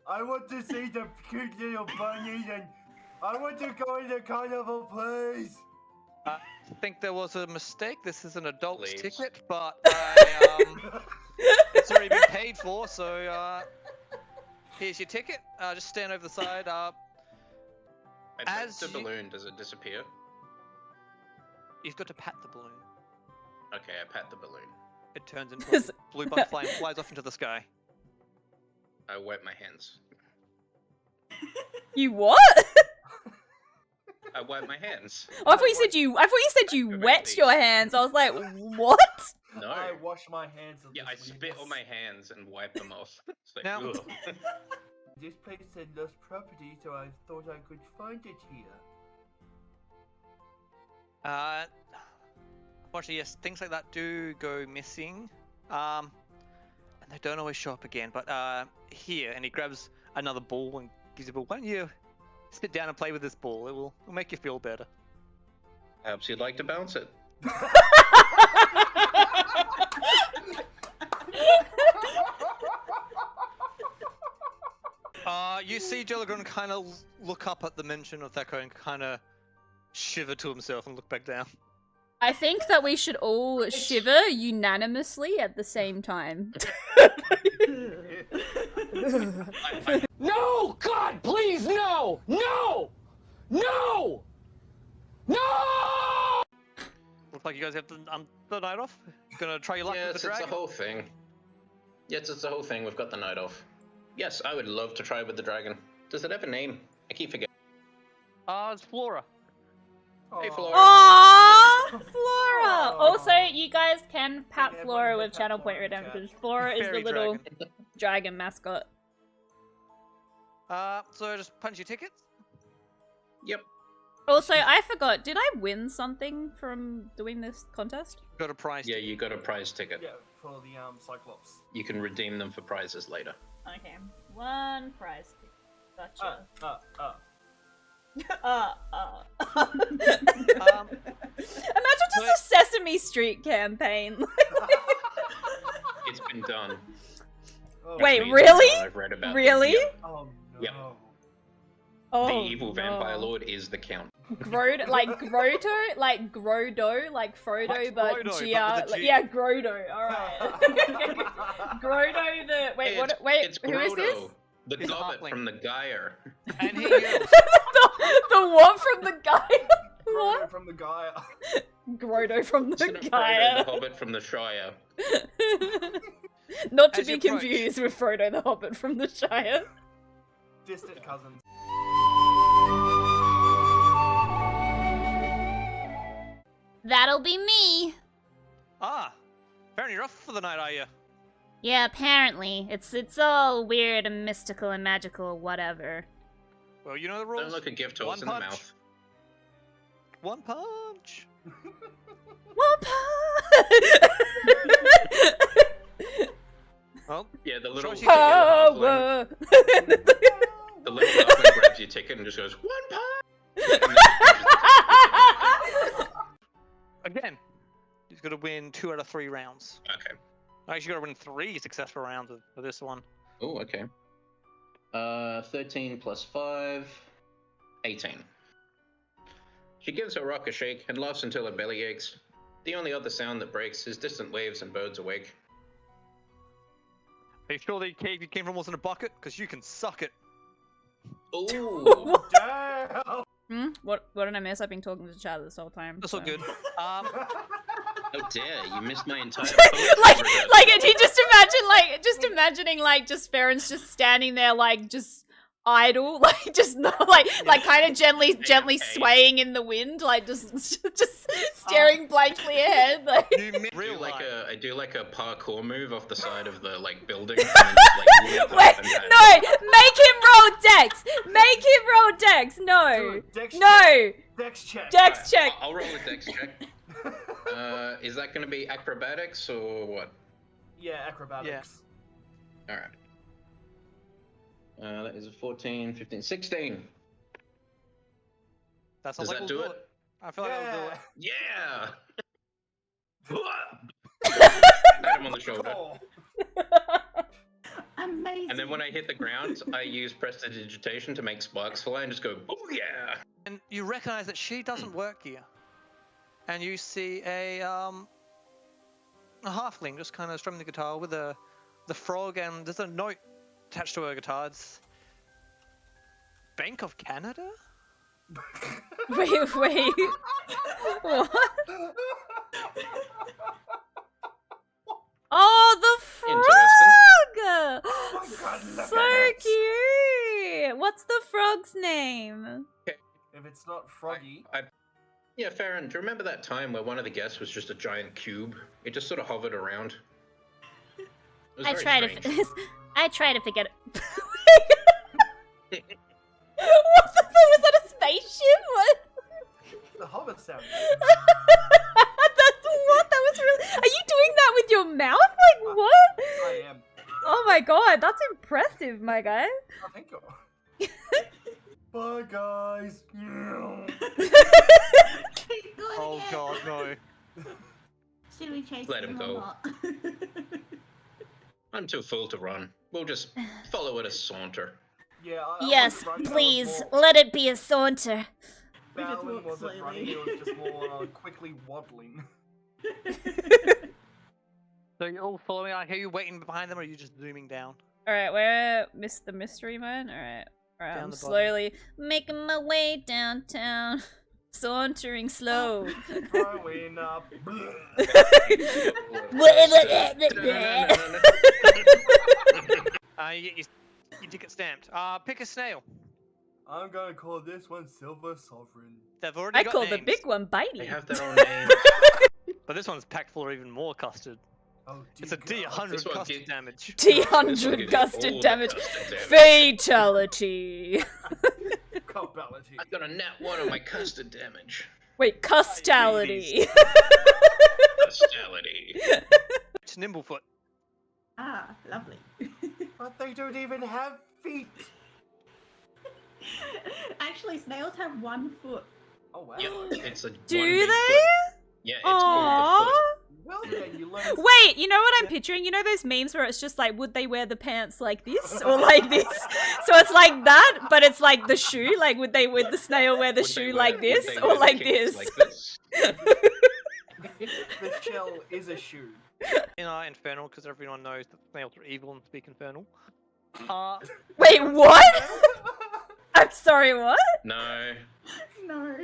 I want to see the cute little bunnies and I want to go in the carnival, please. I think there was a mistake. This is an adult's Please. ticket, but it's already been paid for, so here's your ticket. Just stand over the side. I pat As the you- balloon, does it disappear? You've got to pat the balloon. Okay, I pat the balloon. It turns into a blue butterfly and flies off into the sky. I wipe my hands. You what? I wipe my hands. Oh, I thought you said you wet your hands. I was like, what? No. I wash my hands. Yeah, I spit on my hands and wipe them off. It's like, Now- ugh. This place said lost property, so I thought I could find it here. Unfortunately, yes, things like that do go missing. And they don't always show up again. But here, and he grabs another ball and gives you a ball. Why don't you sit down and play with this ball? It will make you feel better. Perhaps you'd like to bounce it. You see Jelligon kind of look up at the mention of Thako and kind of shiver to himself and look back down. I think that we should all shiver unanimously at the same time. No! God, please, no! No! No! No! Looks like you guys have the night off. Gonna try your luck Yes, with the it's dragon. the whole thing. Yes, it's the whole thing. We've got the night off. Yes, I would love to try with the dragon. Does it have a name? I keep forgetting. It's FLORA. Hey, FLORA. Aww, Flora. Aw. Also, you guys can pat Yeah, Flora everyone with can pat Channel Flora Point in chat. Redemption. Flora is the Fairy little dragon. dragon mascot. So just punch your tickets. Yep. Also, I forgot. Did I win something from doing this contest? Got a prize. Yeah, you got a prize ticket. Yeah, for the Cyclops. You can redeem them for prizes later. Okay, one prize. Gotcha. Imagine just a Sesame Street campaign. It's been done. Oh, Wait, Trust me, it's really? been done. I've read about it. Really? Yep. Oh no. Yep. Oh, The evil vampire no. lord is the count. Grodo, like Grodo, like Frodo, Like but Frodo, but Gia, with a G. yeah, Grodo. All right. Grodo, the wait, Hey, what? Wait, it's who is this? Grodo, the He's a gobbet halfling. from the Gyre. And he yells. the what from the guy? Frodo What? from the guy. Grodo from the Instead of Frodo, guy. the hobbit from the Shire. Not to As be you approach- confused with Frodo the Hobbit from the Shire. Distant cousins. That'll be me. Apparently you're off for the night, are you? Yeah, apparently. It's all weird and mystical and magical, whatever. Well, you know the rules. Don't look a gift horse One in the punch. mouth. One punch. Well, Yeah, the little, Choice the you little Power. halfling grabs your ticket and just goes, one punch! And then he punches again, he's got to win 2 out of 3 rounds. the ticket. Actually, got to win 3 successful rounds of this one. Okay. Oh, okay. 13 plus 5, 18. She gives her rock a shake and laughs until her belly aches. The only other sound that breaks is distant waves and birds awake. Are you sure the cave you came from wasn't a bucket? Because you can suck it. Ooh! Damn! What did I miss? I've been talking to chat this whole time. That's all so. good. How dare you missed my entire just imagining like just Farron's just standing there like just idle, like just not like kind of gently Okay. swaying in the wind, like just staring blankly ahead. Like You missed real life. I do like a parkour move off the side of the building. And then just, leap wait, up and down. no, make him roll dex. Make him roll dex. No, Dude, Dex no, Dex check. dex check. I'll roll a dex check. Is that going to be acrobatics or what? Yeah, acrobatics. Alright. That is a 14, 15, 16. That Does sounds like that we'll do do it? I feel like I'll do it. Yeah! Pat him on the shoulder. Oh. I'm Amazing. And then when I hit the ground, I use prestidigitation to make sparks fly and just go, oh yeah! And you recognize that she doesn't work here. And you see a halfling just kind of strumming the guitar with the frog, and there's a note attached to her guitar. It's Bank of Canada? Wait. What? Oh, the frog! God, look So at it. cute! What's the frog's name? If it's not Froggy, Yeah, Farron, do you remember that time where one of the guests was just a giant cube? It just sort of hovered around. It was I very try strange. to forget it. What the fuck? Was that a spaceship? What? the hover sound. That's what? That was really. Are you doing that with your mouth? Like what? I am. Oh my god, that's impressive, my guy. Oh, thank you. Bye, guys. Oh god, no. Should we chase Let him or go. not? I'm too full to run. We'll just follow it a saunter. Yeah. Yes, wasn't running, I was please, more let it be a saunter. We just Bowing walk wasn't slowly. running, it was just more quickly waddling. So you're all following? Are you waiting behind them, or are you just zooming down? Alright, where missed the mystery man? Alright. Alright, Down I'm the bottom. slowly making my way downtown. Sauntering slow. Growing up. You get your ticket stamped. Pick a snail. I'm gonna call this one Silver Sovereign. They've already I got call the names, big one They Bitey. have their own names. but this one's packed full of even more custard. Oh, It's a dear God. This D100 one custard gives- damage. This one gives T100 you custard all the damage. custard damage. Fatality. Copality. I got a nat 1 on my custard damage. Wait, custality. Custality. It's Nimblefoot. Ah, lovely. But they don't even have feet. Actually, snails have 1 foot. Oh wow. Yep, it's a Do 1 big they? foot. Yeah, it's called the Aww. foot. Well, yeah, you learn. Wait, you know what I'm picturing? You know those memes where it's just like, would they wear the pants like this or like this? So it's like that, but it's like the shoe. Like, would the snail wear the Would they shoe wear- like would this they or wear the like kicks this? Like this? The shell is a shoe. In Infernal, because everyone knows that snails are evil and speak Infernal. Wait, what? I'm sorry, what? No. No.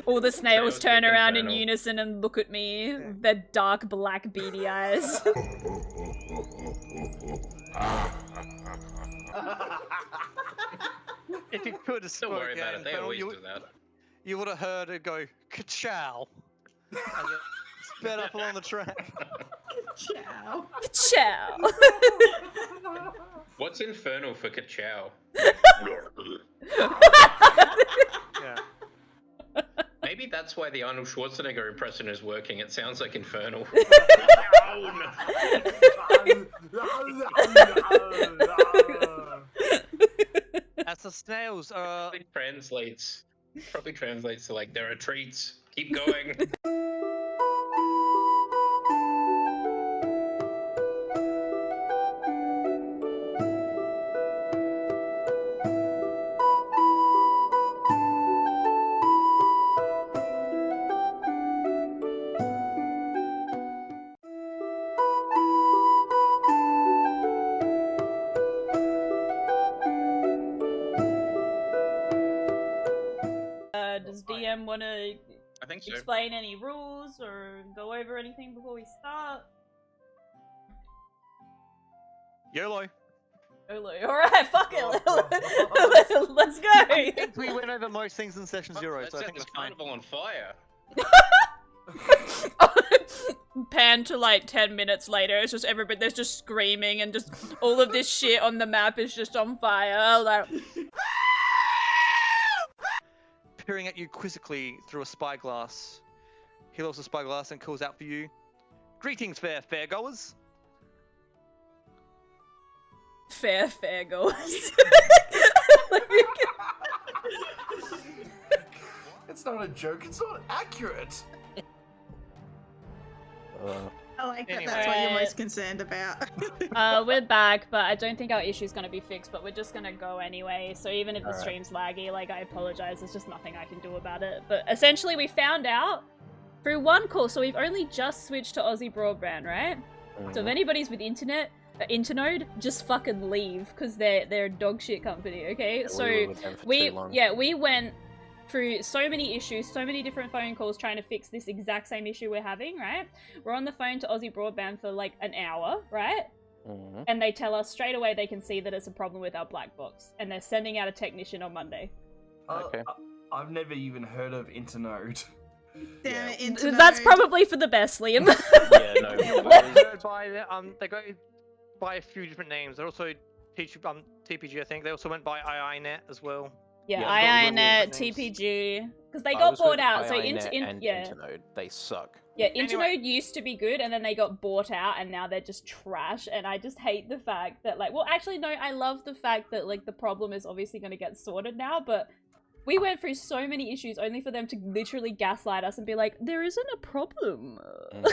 All the snails Snails turn speak around in Infernal. unison and look at me, their dark black beady eyes. If you could have Don't worry spoken about it. They Infernal, always you, do that. you would have heard it go ka-chow as it sped up along the track. Ciao. Ciao. What's infernal for ka-chow? Yeah. Maybe that's why the Arnold Schwarzenegger impression is working. It sounds like infernal. As the snails Probably translates to like, there are treats. Keep going. Does DM want to I think so. explain any rules or go over anything before we start? YOLO. Alright, fuck it. Oh, Let's I go. think we went over most things in session 0, Let's so I set think this it's fine. carnival on fire. Pan to like 10 minutes later, it's just everybody, there's just screaming and just all of this shit on the map is just on fire. Like, Peering at you quizzically through a spyglass. He lowers the spyglass and calls out for you. Greetings, fairgoers. fair goes. It's not a joke, it's not accurate. Oh, like that. Anyway. That's what you're most concerned about. We're back, but I don't think our issue's gonna be fixed, but we're just gonna go anyway. So even if the Alright. stream's laggy, like, I apologize. There's just nothing I can do about it. But essentially, we found out through one call. So we've only just switched to Aussie Broadband, right? So if anybody's with internet, Internode, just fucking leave, because they're a dog shit company, okay? So we went through so many issues, so many different phone calls trying to fix this exact same issue we're having, right? We're on the phone to Aussie Broadband for like an hour, right? And they tell us straight away they can see that it's a problem with our black box, and they're sending out a technician on Monday. Okay. I've never even heard of Internode. Damn it, So Internet. that's probably for the best, Liam. Yeah, no. They go by a few different names. They're also TPG, I think. They also went by IINet as well. Yeah, Yeah, IINet, those little TPG, because they I got was bought with out. So IINet and yeah, Internode, they suck. yeah, Internode Anyway. used to be good, and then they got bought out, and now they're just trash. And I just hate the fact that, like, well, actually, no, I love the fact that, like, the problem is obviously going to get sorted now, but we went through so many issues only for them to literally gaslight us and be like, there isn't a problem. And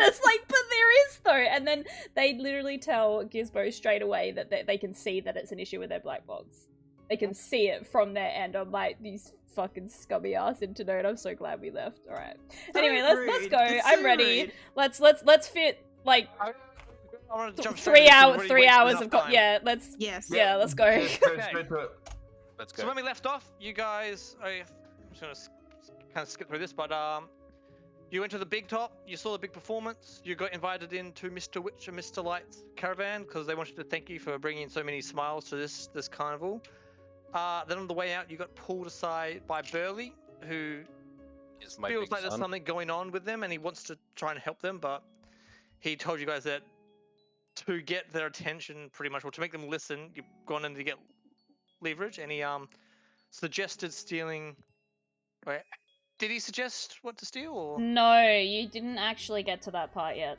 it's like, but there is though. And then they literally tell Gizmo straight away that they can see that it's an issue with their black box. They can see it from their end. I'm like, these fucking scummy ass Internode. I'm so glad we left. All right. So Anyway, let's rude. go. It's I'm so ready. rude. Let's fit like I want to jump 3 hours of time. yeah. Let's Yes. yeah. Let's go. Let's So go. when we left off, you guys, I'm just gonna kind of skip through this, but you went to the big top. You saw the big performance. You got invited into Mr. Witch and Mr. Light's caravan because they wanted to thank you for bringing so many smiles to this carnival. Then on the way out, you got pulled aside by Burley, who Is my feels big like there's son. something going on with them, and he wants to try and help them, but he told you guys that to get their attention, pretty much, or to make them listen, you've gone in to get leverage, and he suggested stealing. Wait, did he suggest what to steal? Or? No, you didn't actually get to that part yet.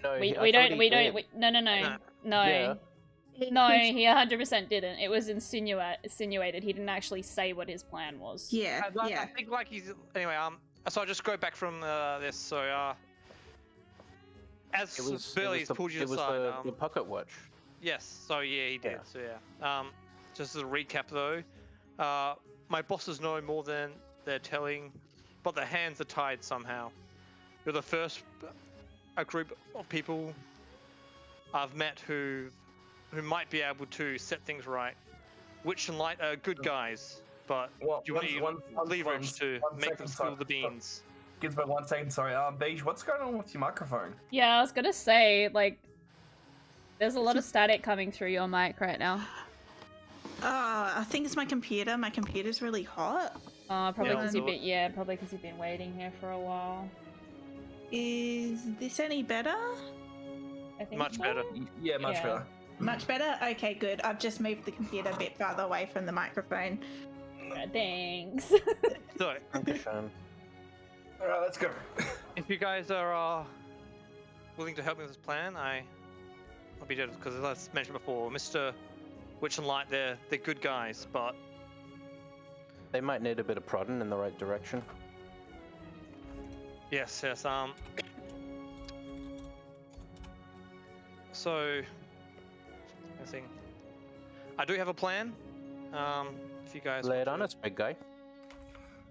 No, We I we thought don't he we did. don't we, no No. Yeah. No, he 100% didn't. It was insinuated. He didn't actually say what his plan was. Yeah. I Yeah. think like he's anyway. So I'll just go back from this. So as Burley's pulled you it was aside. the pocket watch. Yes. So yeah, he did. Yeah. So yeah. Just as a recap though, my bosses know more than they're telling, but their hands are tied somehow. You're the first a group of people I've met who might be able to set things right. Witch and Light are good guys, but you need leverage to make them spill the beans. Gizmo, 1 second, sorry. Beige, what's going on with your microphone? Yeah, I was gonna say, like, there's a lot of static coming through your mic right now. I think it's my computer. My computer's really hot. Probably Yeah, because I'll do it. probably because you've been waiting here for a while. Is this any better? I think Much so. better. Yeah, much Yeah. better. Much better? Okay, good. I've just moved the computer a bit farther away from the microphone. Thanks. So Dankeschön. Alright, let's go. if you guys are willing to help me with this plan, I'll be dead because as I mentioned before, Mr. Witch and Light, they're good guys, but They might need a bit of prodding in the right direction. yes. So, I do have a plan. If you guys Lay it want on to- us, big guy.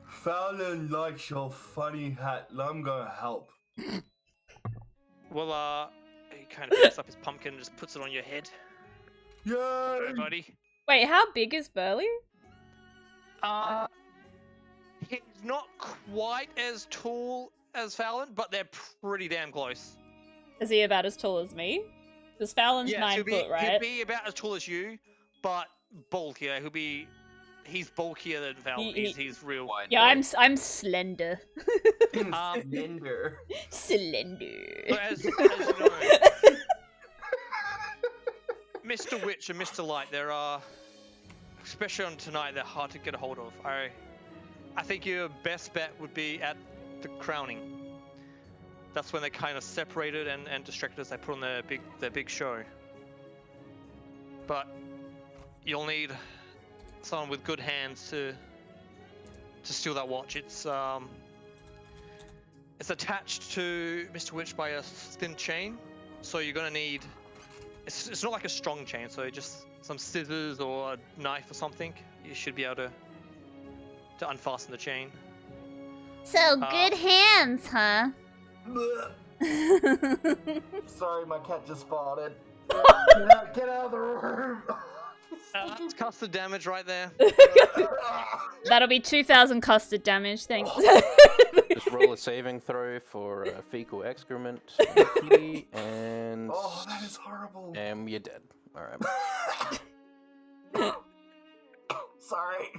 Fallon likes your funny hat. I'm gonna help. Well, he kind of picks up his pumpkin and just puts it on your head. Yay! Everybody. Wait, how big is Burley? He's not quite as tall as Fallon, but they're pretty damn close. Is he about as tall as me? Because Fallon's Yes, 9 he'll be, foot, right? He'll be about as tall as you, but bulkier. He's bulkier than Fallon. He- He's real. Wide Yeah, boy. I'm slender. Slender. Slender. But as you know, Mr. Witch and Mr. Light, there are, especially on tonight, they're hard to get a hold of. I think your best bet would be at the crowning. That's when they kind of separated and distracted as they put on their big show. But you'll need someone with good hands to steal that watch. It's It's attached to Mr. Witch by a thin chain, so you're gonna need. It's not like a strong chain, so just some scissors or a knife or something. You should be able to unfasten the chain. So good hands, huh? Sorry, my cat just farted. Get out of the room. That's custard damage right there. That'll be 2,000 custard damage, thanks. Just roll a saving throw for fecal excrement, and Oh, that is horrible. and you're dead. All right. Sorry.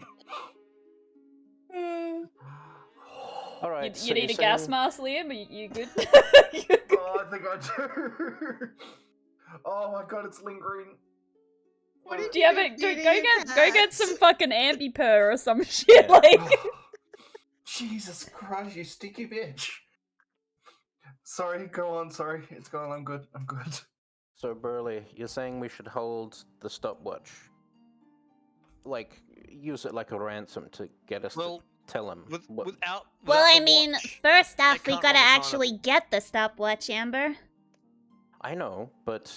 All right. You so need a you're gas saying- mask, Liam? Are you good? Oh, I think I do. Oh my god, it's lingering. What did Do you have it? do Go to your get cats? some fucking Ambipur or some shit. Yeah. Like, Jesus Christ, you sticky bitch. Sorry, go on. Sorry, it's going. I'm good. I'm good. So Burley, you're saying we should hold the stopwatch, like use it like a ransom to get us Well, to tell him what. Without. Well, without I the mean, watch, first off, they we can't gotta run the actually carnival. get the stopwatch, Amber. I know, but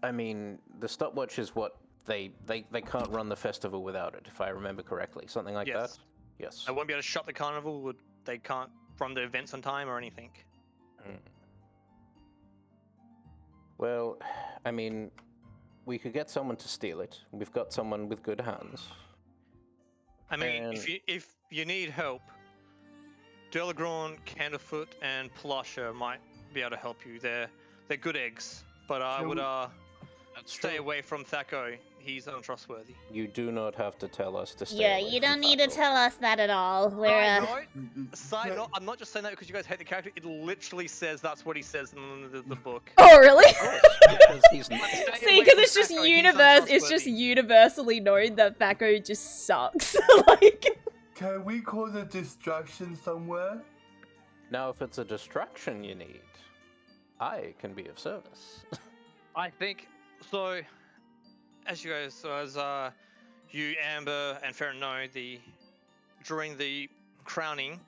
I mean, the stopwatch is what they can't run the festival without it, if I remember correctly. Something like Yes. that. Yes. I won't be able to shut the carnival. They can't run the events on time or anything. Mm. Well, I mean, we could get someone to steal it. We've got someone with good hands. I mean, And- if you need help, Delagron, Candlefoot, and Palasha might be able to help you. They're good eggs, but I Can would we- stay away from Thaco. He's untrustworthy. You do not have to tell us to stay Yeah, away you from don't need to Thaco. tell us that at all. We're, Side note, side No. note, I'm not just saying that because you guys hate the character. It literally says that's what he says in the book. oh really? Because he's not. Stay See, away because from it's just Thaco, he's it's just untrustworthy. universally known that Thaco just sucks. Like, Can we cause a distraction somewhere? Now, if it's a distraction you need, I can be of service. I think so. As you guys, you, Amber, and Farron know, during the crowning,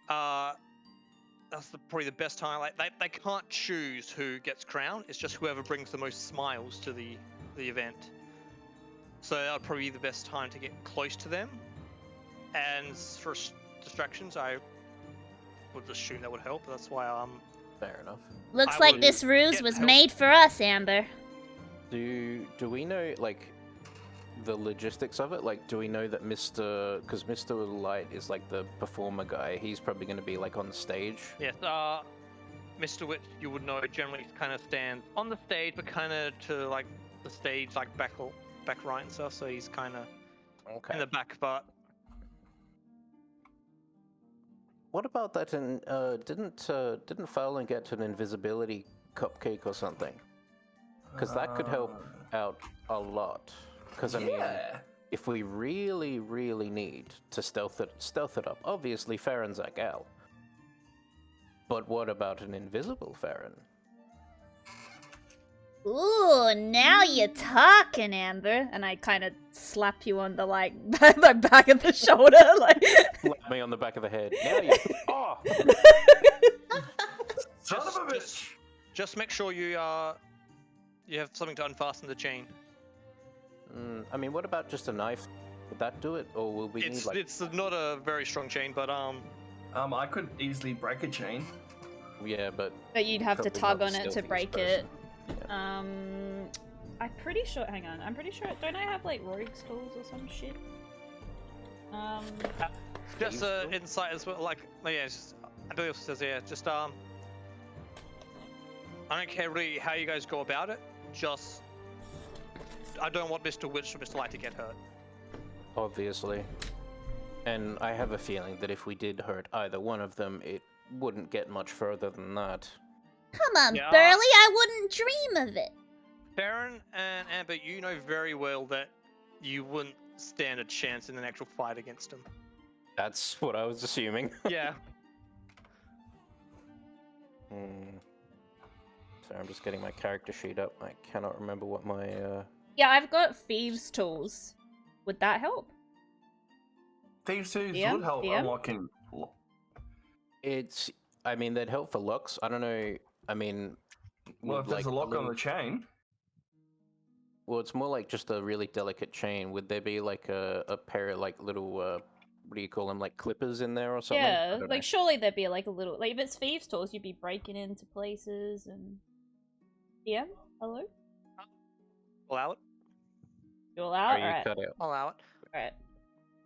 that's probably the best time. Like they can't choose who gets crowned. It's just whoever brings the most smiles to the event. So that would probably be the best time to get close to them. And for distractions, I would assume that would help. That's why Fair enough. looks I like would this ruse get was help. made for us, Amber. Do we know like the logistics of it? Like, do we know that because Mr. Light is like the performer guy, he's probably going to be like on the stage. yes. Mr. Witch, you would know, generally kind of stands on the stage, but kind of to like the stage, like back right and stuff. So he's kind of Okay. in the back, but What about that? Didn't Fowler get an invisibility cupcake or something? Because that could help out a lot. Because I mean, Yeah. if we really, really need to stealth it up, obviously Farron's our gal. But what about an invisible Farron? Ooh, now you're talking, Amber. and I kind of slap you on the like the back of the shoulder, like. Slap me on the back of the head. Now you. Oh. Son of a bitch. just make sure you have something to unfasten the chain. I mean, what about just a knife? Would that do it, or will we need It's like? it's not a very strong chain, but I could easily break a chain. Yeah, but But you'd have to probably tug not on the it to stealthiest break person. it. I'm pretty sure. Hang on, I'm pretty sure. Don't I have like rogue's tools or some shit? just Thieves' tool? insight as well. Like yeah, it's just, I believe it says yeah. Just I don't care really how you guys go about it. Just I don't want Mr. Witch or Mr. Light to get hurt. Obviously. And I have a feeling that if we did hurt either one of them, it wouldn't get much further than that. Come on, Yeah. Burley, I wouldn't dream of it. Farron and Amber, you know very well that you wouldn't stand a chance in an actual fight against him. That's what I was assuming. Yeah. Sorry, I'm just getting my character sheet up. I cannot remember what my Yeah, I've got thieves' tools. Would that help? Thieves' tools Yeah, would help yeah. unlocking. It's. I mean, they'd help for looks. I don't know. I mean, Well, would, if there's like, a lock on little- the chain. Well, it's more like just a really delicate chain. Would there be like a pair of like little what do you call them, like clippers in there or something? I Yeah, don't like know. surely there'd be like a little like if it's thieves' tools, you'd be breaking into places and. Yeah. Hello. Allow it. You all Oh, out? you Alright. cut out. Allow it. Alright.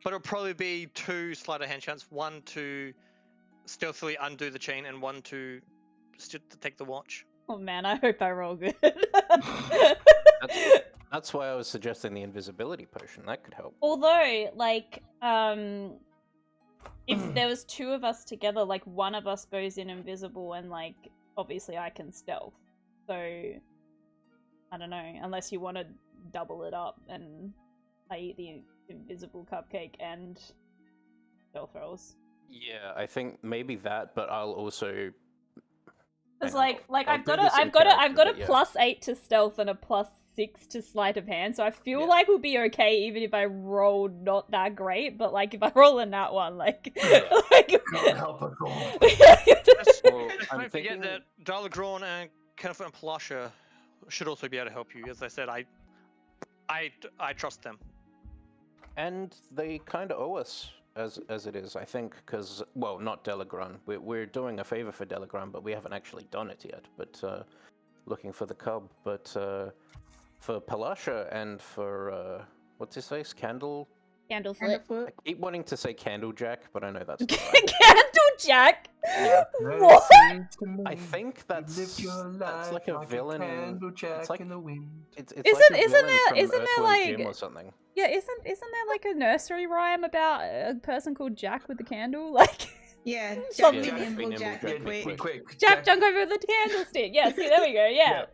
But it'll probably be 2 sleight of hand chance. 1 to stealthily undo the chain, and 1 to take the watch. Oh man, I hope I roll good. That's why I was suggesting the invisibility potion. That could help. Although, like, if there was 2 of us together, like one of us goes in invisible and like obviously I can stealth. So I don't know, unless you want to double it up and I eat the invisible cupcake and stealth rolls. Yeah, I think maybe that, but I'll also. Because Hang on, like I'll I've do got a this in I've got character, a but yeah. +8 to stealth and a +6 to sleight of hand, so I feel Yeah. like we'll be okay even if I roll not that great. But like if I roll in that one, like, like God help us all. Well, Just I'm don't forget thinking. that Darlagrawn and Kennefer and Palasha should also be able to help you. As I said, I trust them. And they kind of owe us as it is, I think, because, well, not Delagran. We're doing a favor for Delagran, but we haven't actually done it yet. But looking for the cub. But for Palasha and for what's his face, Candlefoot. Candlefoot. I keep wanting to say Candlejack, but I know that's not right. Candlejack. Yeah. What? I think that's like a villain. It's like in the wind. it's Isn't- like a isn't villain there- from isn't there, Earthworm Jim like- or something. Yeah, isn't there like a nursery rhyme about a person called Jack with the candle? Like Yeah, Jack Something- be Yeah, nimble, be Jack nimble, be Jack be quick. quick. Jack junk over the candlestick. Yeah, see, there we go. Yeah.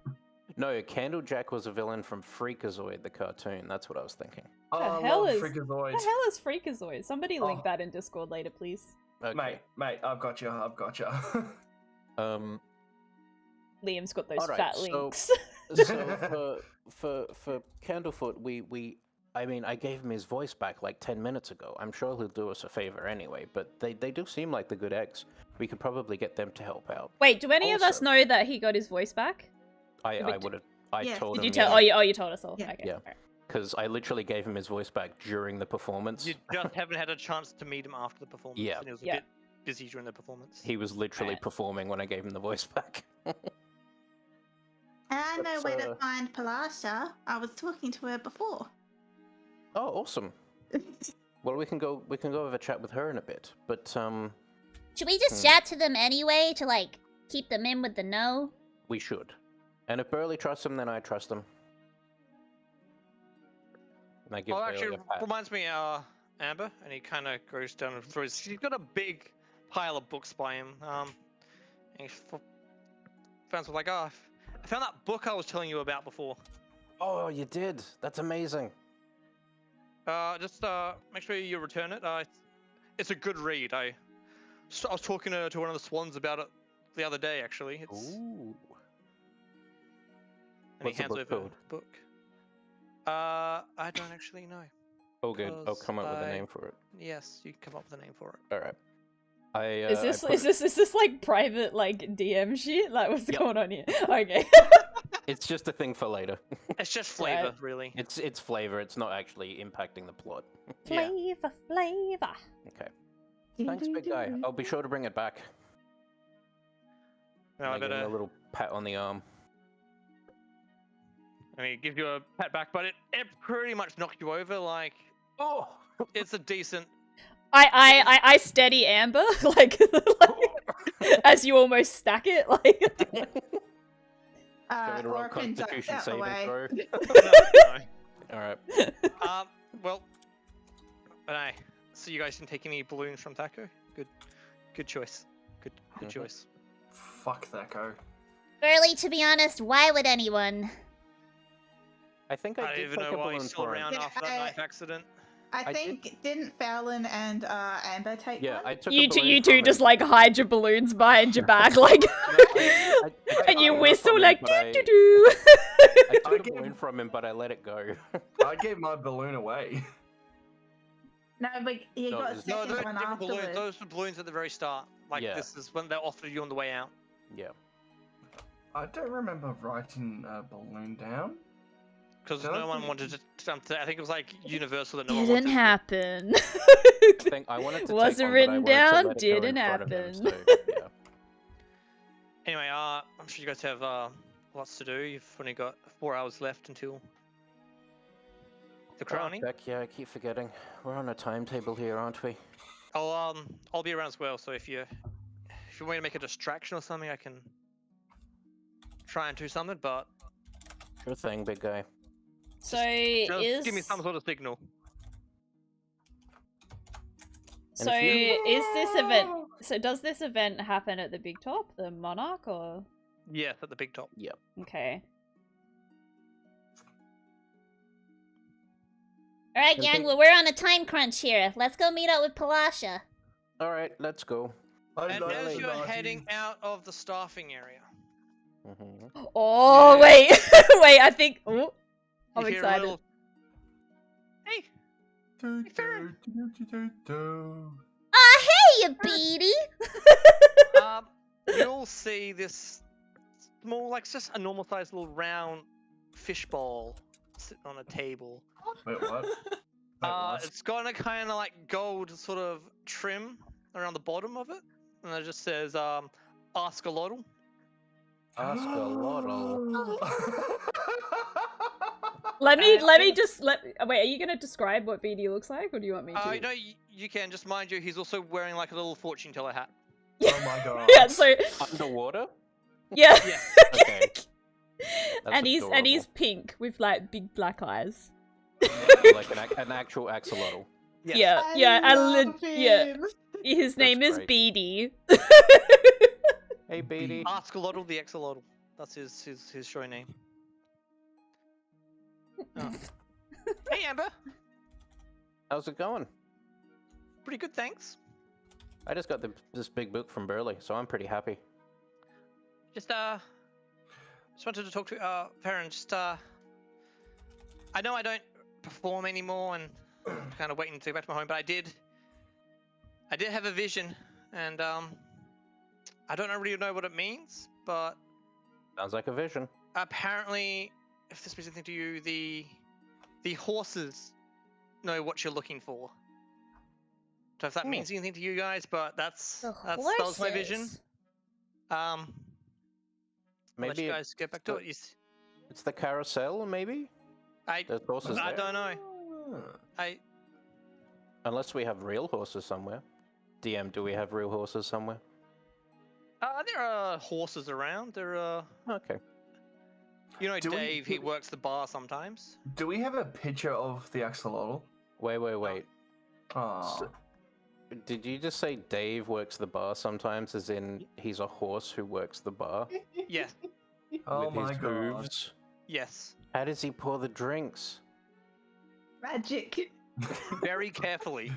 No, Candlejack was a villain from Freakazoid, the cartoon. That's what I was thinking. Oh, The I hell love is- Freakazoid. What the hell is Freakazoid? Somebody link Oh. that in Discord later, please. Okay. Mate, I've got you. Liam's got those Alright, fat so- links. So for Candlefoot, I mean, I gave him his voice back like 10 minutes ago. I'm sure he'll do us a favor anyway, but they do seem like the good eggs. We could probably get them to help out. Wait, do any of us Also- know that he got his voice back? I Wait, would have. I Yeah. told Did him. you tell? Oh, you told us all. Yeah. Okay. Yeah. alright. Because I literally gave him his voice back during the performance. You just haven't had a chance to meet him after the performance. Yeah. And he was a Yeah. bit busy during the performance. He was literally Right. performing when I gave him the voice back. And I know That's, where to find Palasha. I was talking to her before. Oh, awesome. Well, we can go have a chat with her in a bit. But Should we just chat to them anyway to like keep them in with the know? we should. And if Burley trusts him, then I trust him. And I give Oh, Burley actually, a pat. reminds me, Amber, and he kind of goes down and throws. He's got a big pile of books by him. And he found like, oh, I found that book I was telling you about before. Oh, you did. That's amazing. Just make sure you return it. It's a good read. I was talking to one of the swans about it the other day, actually. It's Ooh. and What's he the hands book over called? the book. I don't actually know. Oh, good. I'll Because come up with a I- name for it. Yes, you can come up with a name for it. All right. I Is this I put- is this like private like DM shit? Like what's Yep. going on here? Okay. It's just a thing for later. It's just flavor, Right. really. It's flavor. It's not actually impacting the plot. Yeah. Flavor. Okay. Thanks, big guy. I'll be sure to bring it back. No, And I I give him better. a little pat on the arm. I mean, give you a pat back, but it pretty much knocked you over. Like, Oh. it's a decent. I steady Amber like as you almost stack it like. Shall we roll Orphan ducked Constitution out saving away. throw? No. All right. Well, I so you guys can take any balloons from Thaco. Good choice. Good Mhm. choice. Fuck Thaco. Burley, to be honest, why would anyone? I think I I don't did even take know a why balloon he's still for him. around Yeah, after that knife accident. I I think didn't Fallon and Amber take Yeah, one? I took. You a balloon you from two him. just like hide your balloons behind your back like, I and you took a whistle balloon like from doo him, doo doo. I took I a gave- balloon from him, but I let it go. I gave my balloon away. No, but you No, got a there's- No, second those are one different balloons. afterwards. Those are balloons at the very start. Like Yeah. this is when they offered you on the way out. Yeah. I don't remember writing a balloon down. Because Did I no one think- wanted to. I think it was like universal that no one Didn't wanted. happen. I think I wanted to Wasn't take one, written but I wanted to down, let it go in didn't front of him, happen. so, yeah. Anyway, I'm sure you guys have lots to do. You've only got 4 hours left until the crowning. Heck yeah, I keep forgetting. We're on a timetable here, aren't we? I'll be around as well. So if you want me to make a distraction or something, I can try and do something. But Sure thing, big guy. So just give me some sort of signal. So if you- is this event? So does this event happen at the big top, the monarch, or Yes, at the big top. okay? All right, Can gang. they- Well, we're on a time crunch here. Let's go meet up with Palasha. All right, let's go. And as you're heading out of the staffing area, Hmm. Oh Yeah. wait, wait. I think. Oh, I'm you hear a excited. little, hey, Ah, hey, you beady. you'll see this small, like just a normal sized little round fishbowl sitting on a table. Wait, what? Wait, what? It's got a kind of like gold sort of trim around the bottom of it, and it just says "Ask a Lottle." Ask a lotto. Let me think- just wait. Are you gonna describe what BD looks like, or do you want me to? No, you can. Just mind you, he's also wearing like a little fortune teller hat. Oh my god. Yeah. So Underwater? yeah. Yeah. Okay. and he's adorable. pink with like big black eyes. Like an actual axolotl. Yes. Yeah, yeah, yeah. His That's name is great. BD. Hey, Beatty. Ask a Lottle, the Axolotl. That's his show name. Oh. Hey, Amber. How's it going? Pretty good, thanks. I just got this big book from Burley, so I'm pretty happy. Just wanted to talk to Farron. Just I know I don't perform anymore, and I'm kind of waiting to go back to my home, but I did have a vision, and I don't really know what it means, but Sounds like a vision. apparently, if this means anything to you, the horses know what you're looking for. So if that means anything to you guys, but that was my vision. horses. I'll let Maybe you guys get back to it. it's the carousel, maybe? I There's horses there. don't know. Unless we have real horses somewhere. DM, do we have real horses somewhere? There are horses around. There are, Okay. you know, Do we- Dave. He works the bar sometimes. Do we have a picture of the axolotl? Wait. Oh. Did you just say Dave works the bar sometimes, as in he's a horse who works the bar? Yes, Oh with my his god. hooves? yes. How does he pour the drinks? Magic. Very carefully.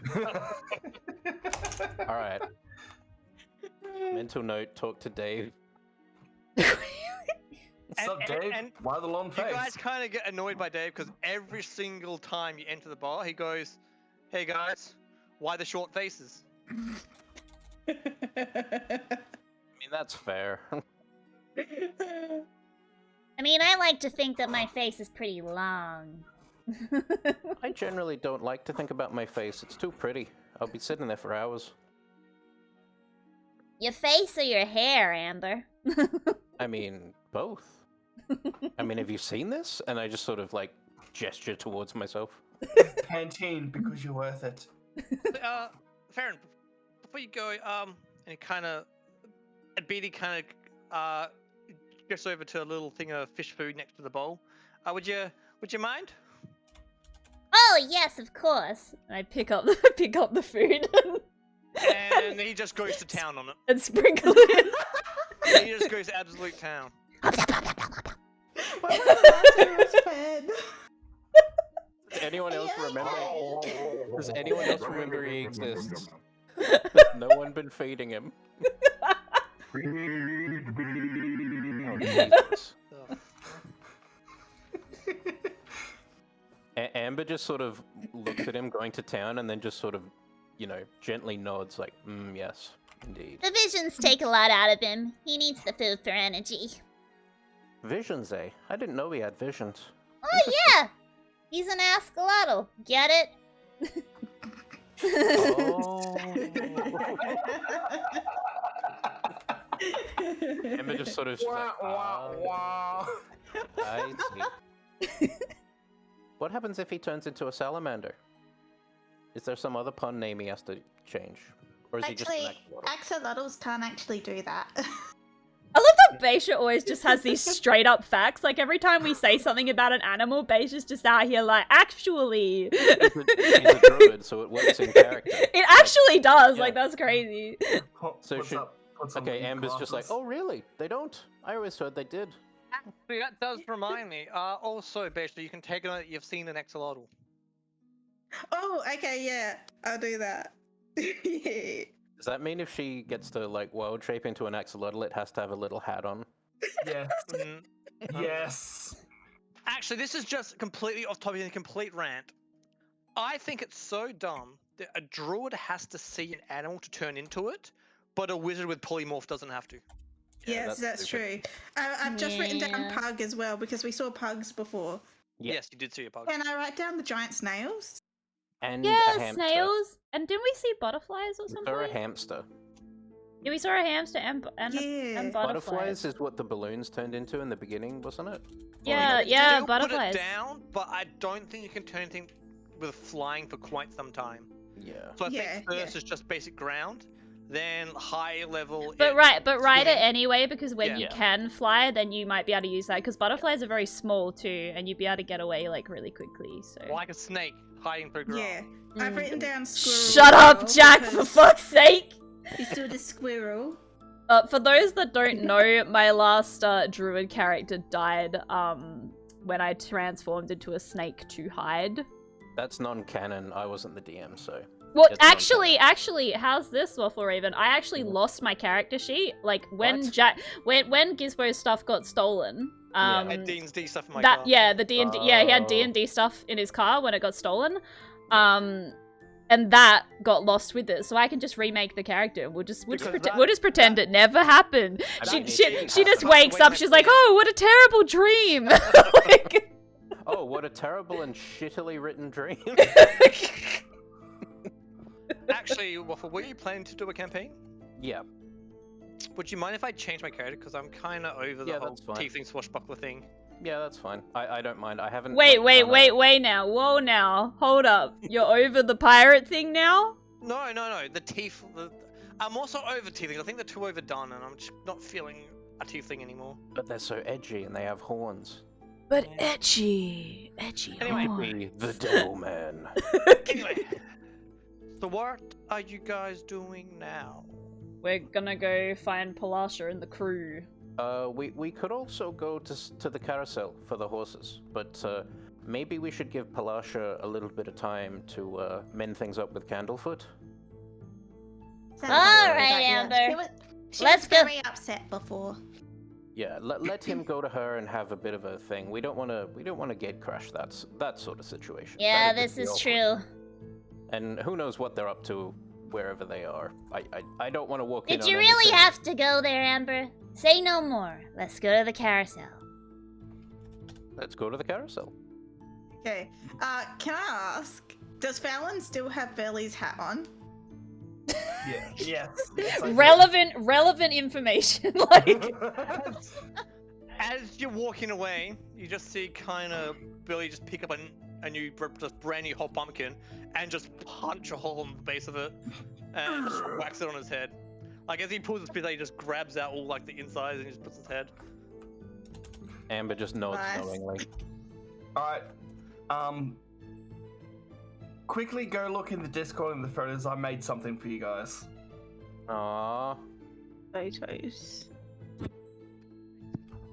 Alright. Mental note, talk to Dave. What's And- up, and- Dave? and Why the long You face? guys kind of get annoyed by Dave because every single time you enter the bar, he goes, "Hey guys, why the short faces?" I mean, that's fair. I mean, I like to think that my face is pretty long. I generally don't like to think about my face. It's too pretty. I'll be sitting there for hours. Your face or your hair, Amber? I mean, both. I mean, have you seen this? And I just sort of like gesture towards myself. Pantene, because you're worth it. Farron, before you go, and he kind of, Beatty kind of, gets over to a little thing of fish food next to the bowl. Would you mind? Oh, yes, of course. I pick up the food And he just goes to town on it. and sprinkle it. He just goes absolute town. Why was the last time it was fed? Does anyone else remember? Does anyone else remember he exists? Has no one been feeding him? Oh, Jesus. Ugh. Amber just sort of looks at him going to town and then just sort of, gently nods like, yes. Indeed. The visions take a lot out of him. He needs the food for energy. Visions, eh? I didn't know he had visions. Oh yeah! He's an Axolotl. Get it? Oh. Emma just sort of she's like, I see. What happens if he turns into a salamander? Is there some other pun name he has to change? Or is he just Actually, an axolotl? axolotls can't actually do that. I love that Beisha always just has these straight up facts. Like every time we say something about an animal, Beisha's just out here like, actually. He's a druid, so it works in character. It actually does. Yeah. Like that's crazy. So What's should- up? What's up Okay, with Amber's just like, glasses? oh really? They don't? I always heard they did. Actually, that does remind me. Also, basically, you can take it on that you've seen an axolotl. Oh, okay, yeah, I'll do that. Yeah. Does that mean if she gets to like wild shape into an axolotl, it has to have a little hat on? Yes. Mm, Yes. Actually, this is just completely off topic and a complete rant. I think it's so dumb that a druid has to see an animal to turn into it, but a wizard with polymorph doesn't have to. Yeah, Yes, that's true. stupid. I've just written down Yeah. pug as well because we saw pugs before. Yeah. Yes, you did see a pug. Can I write down the giant snails? And a Yeah, hamster. snails. And didn't we see butterflies or We something? saw a hamster. Yeah, we saw a hamster and Yeah. and Butterflies butterflies. is what the balloons turned into in the beginning, wasn't it? Yeah, You can yeah, still butterflies. Put it down, but I don't think you can turn anything with flying for quite some time. Yeah. So I Yeah, think first is just basic ground, then high level. But ride it swimming. anyway because when Yeah. you Yeah. can fly, then you might be able to use that because butterflies are very small too, and you'd be able to get away like really quickly. So. Like a snake hiding through grass. Yeah. I've Mm. written down squirrel. Shut as up, well, Jack! For because fuck's sake! You saw the squirrel. For those that don't know, my last druid character died when I transformed into a snake to hide. That's non-canon. I wasn't the DM, so. Well, It's not actually, how's this, Waffle Raven? I actually lost my character sheet. Like when What? when Gizbo's stuff got stolen. Yeah. I had D&D stuff in my That car. yeah, the D&D yeah, he had Oh. D&D stuff in his car when it got stolen. And that got lost with it. So I can just remake the character. We'll just pretend it never happened. I She mean, she, it she just happened. wakes up, she's like, "Oh, what a terrible dream." Like- Oh, what a terrible and shittily written dream. Actually, Waffle, were you planning to do a campaign? Yeah. Would you mind if I change my character? Because I'm kind of over the Yeah, whole that's fine. tiefling swashbuckler thing. Yeah, that's fine. I don't mind. I haven't. wait like, done a- wait now. Whoa now. Hold up. You're over the pirate thing now? No. I'm also over tiefling. I think they're too overdone, and I'm just not feeling a tiefling anymore. But they're so edgy and they have horns. But edgy. Anyway. Be the devil man. Anyway, so what are you guys doing now? We're gonna go find Palasha and the crew. We could also go to the carousel for the horses, but maybe we should give Palasha a little bit of time to mend things up with Candlefoot. Sounds All like a good right, idea. Amber. She Let's was go. very upset before. Yeah, let him go to her and have a bit of a thing. We don't want to gate crash that sort of situation. Yeah, That'd this just be is awkward. true. And who knows what they're up to wherever they are. I don't want to walk in Did on you really anything. have to go there, Amber? Say no more. Let's go to the carousel. Let's go to the carousel. Okay. Can I ask, does Fallon still have Burley's hat on? Yeah. Yes. Yes, I do. Relevant information. Like As you're walking away, you just see kind of Billy just pick up a new, just brand new hot pumpkin and just punch a hole in the base of it and just whacks it on his head. Like as he pulls his spit out, he just grabs out all like the insides and just puts his head. Amber just nods Nice. knowingly. All right. Quickly go look in the Discord and the photos. I made something for you guys. Aww. Photos.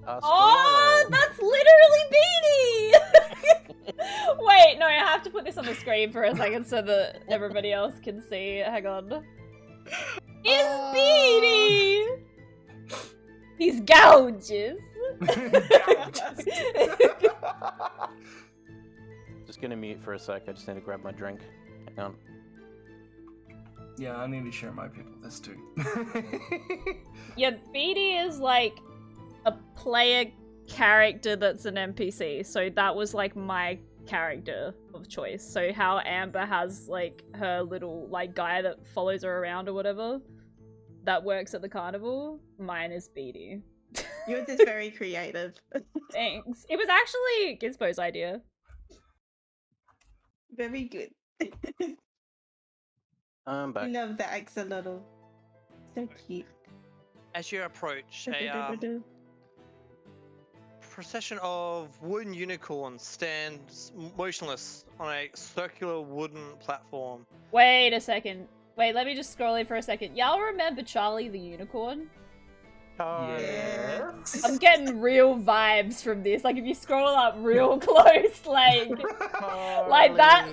oh, that's literally Beanie! Wait, no, I have to put this on the screen for a second so that everybody else can see. Hang on. It's Beanie! He's gorgeous. Just gonna mute for a sec. I just need to grab my drink. Hang on. Yeah, I need to share my people this too. Yeah, Beatty is like a player character that's an NPC, so that was like my character of choice. So how Amber has like her little like guy that follows her around or whatever that works at the carnival, mine is Beatty. Yours is very creative. Thanks. It was actually Gizbo's idea. Very good. I'm I back. love the axolotl. So cute. As you approach, a procession of wooden unicorns stands motionless on a circular wooden platform. Wait a second. Wait, let me just scroll in for a second. Y'all remember Charlie the unicorn? Yes. I'm getting real vibes from this. Like if you scroll up real close, like that.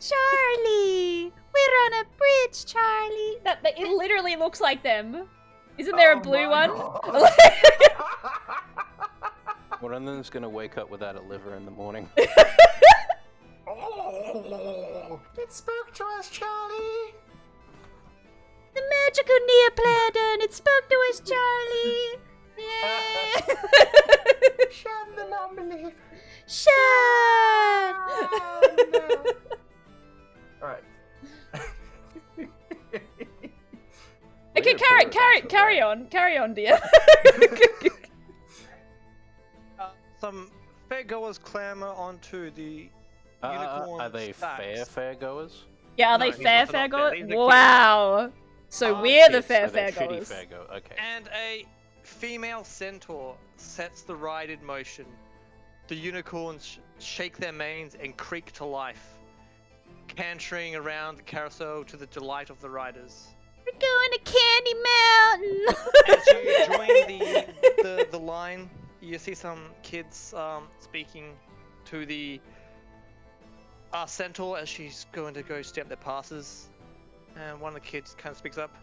Charlie, we're on a bridge, Charlie. That it literally looks like them. Isn't there a blue one? One of them's gonna wake up without a liver in the morning. Oh, it spoke to us, Charlie. The magical Neopladon, it spoke to us, Charlie. Yeah. Shun the non-believer. Shut. Alright. Okay, carry on, dear. Some fairgoers clamber onto the unicorn Are they stacks. fair goers? Yeah, are No, they these fair ones are not fair, goers? these are kids. Wow. So Ah, we're the Kids, fair so they're shitty goers. fairgo. Okay. And a female centaur sets the ride in motion. The unicorns shake their manes and creak to life, cantering around the carousel to the delight of the riders. We're going to Candy Mountain. As you join the line, you see some kids speaking to the centaur as she's going to go stamp their passes. And one of the kids kind of speaks up.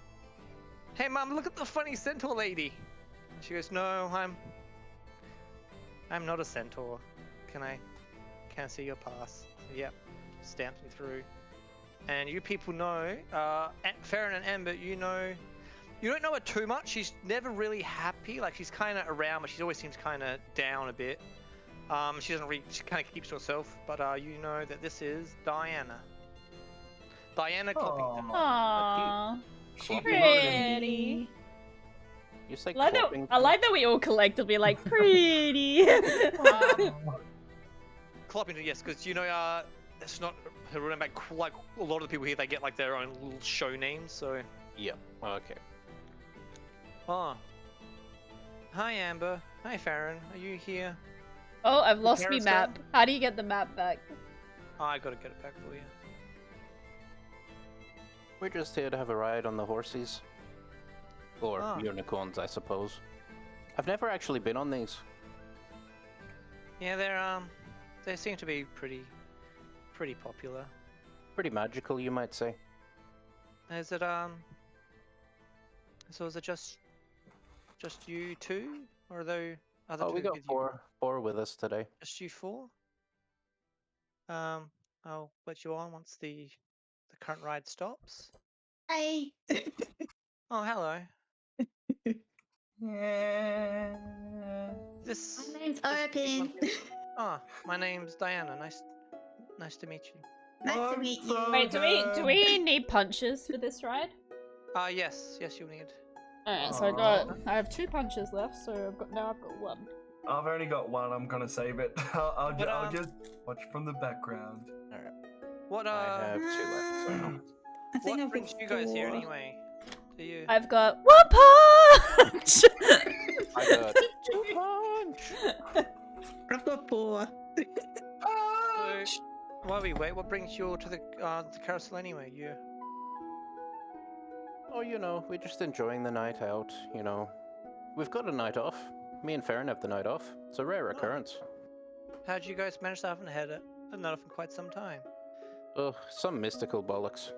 Hey mom, look at the funny centaur lady. And she goes, no, I'm not a centaur. Can I see your pass? Yep, stamps me through. And you people know, Farron and Amber, you don't know her too much. She's never really happy. Like she's kind of around, but she always seems kind of down a bit. She kind of keeps to herself. But you know that this is Diana. Diana Cloppington. Aww. She Pretty. You say I Cloppington? like that we all collectively like pretty. Cloppington, yes, because you know, it's not. Remember, like a lot of the people here, they get like their own little show names. So. Yep. Okay. Oh. Hi Amber. Hi Farron. Are you here? Oh, I've lost me carousel? map. How do you get the map back? Oh, I gotta get it back for you. We're just here to have a ride on the horsies. Or Ah. unicorns, I suppose. I've never actually been on these. Yeah, they seem to be pretty popular. Pretty magical, you might say. Is it So is it just you two, or are there other Oh, two we got with you? four with us today. Just you four? I'll let you on once the current ride stops. Hi. Oh, hello. Yeah. This. My name's this Open. Ah, my name's Diana. Nice to meet you. Nice to meet you. Wait, do we need punches for this ride? Yes, you'll need. Alright, so I have 2 punches left, so I've got 1. I've only got one. I'm gonna save it. I'll But, just watch from the background. What I have 2 left. So no. I think what I've brings got you guys here 4. anyway? Do you? I've got 1 punch! I got 2 punch! I've got 4. So, while we wait, what brings you all to the carousel anyway? You. Oh, you know, we're just enjoying the night out, you know. We've got a night off. Me and Farron have the night off. It's a rare occurrence. How'd you guys manage to haven't had a night off in quite some time? Ugh, some mystical bollocks.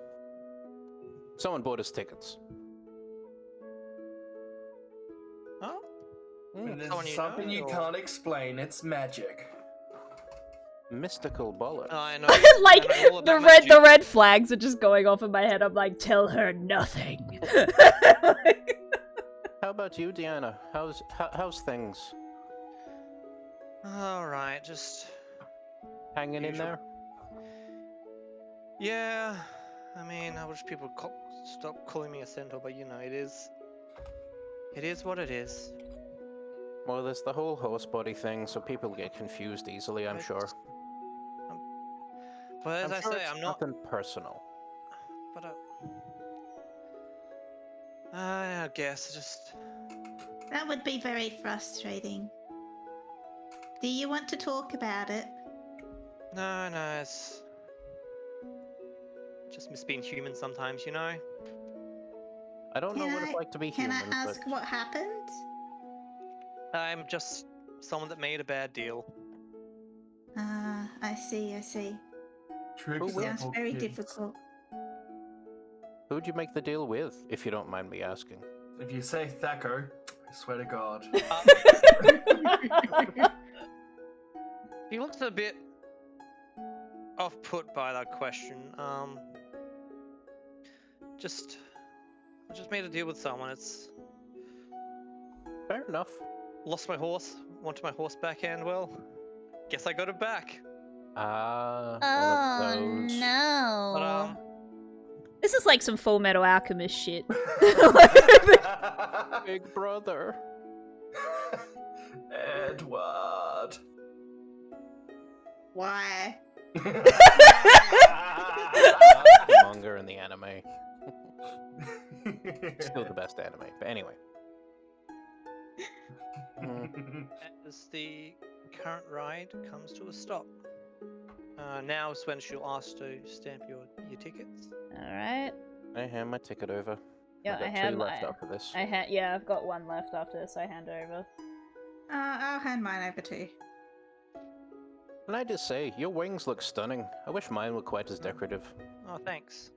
Someone bought us tickets. Oh, When Mm. Someone there's you know, something you or- can't explain, it's magic. Mystical bollocks. I know. Like I know all the about red magic. flags are just going off in my head. I'm like, tell her nothing. How about you, Deanna? How's things? All right, just Hanging in Usual. there? yeah. I mean, I wish people stop calling me a centaur, but you know, it is what it is. Well, there's the whole horse body thing, so people get confused easily, I'm It's- sure. But as I'm I sure say, it's I'm not. nothing personal. But I guess just. That would be very frustrating. Do you want to talk about it? No, it's just miss being human sometimes, you know. I don't know what it's like to be Can human, I ask but what happened? I'm just someone that made a bad deal. Ah, I see. Tricks Who of Sounds poor very kids. difficult. who'd you make the deal with, if you don't mind me asking? If you say Thaco, I swear to God. He looks a bit off-put by that question. I just made a deal with someone. It's Fair enough. lost my horse, wanted my horse back, and well, guess I got it back. Ah, one Oh of those. no. But This is like some Full Metal Alchemist shit. Big brother. Edward. Why? The manga and the anime. Still the best anime, but anyway. as the current ride comes to a stop, now is when she'll ask to stamp your tickets. Alright. I hand my ticket over. Yeah, I've got I have two left my- after this. Yeah, I've got one left after this, I hand over. I'll hand mine over too. Can I just say, your wings look stunning. I wish mine were quite as decorative. Oh, thanks.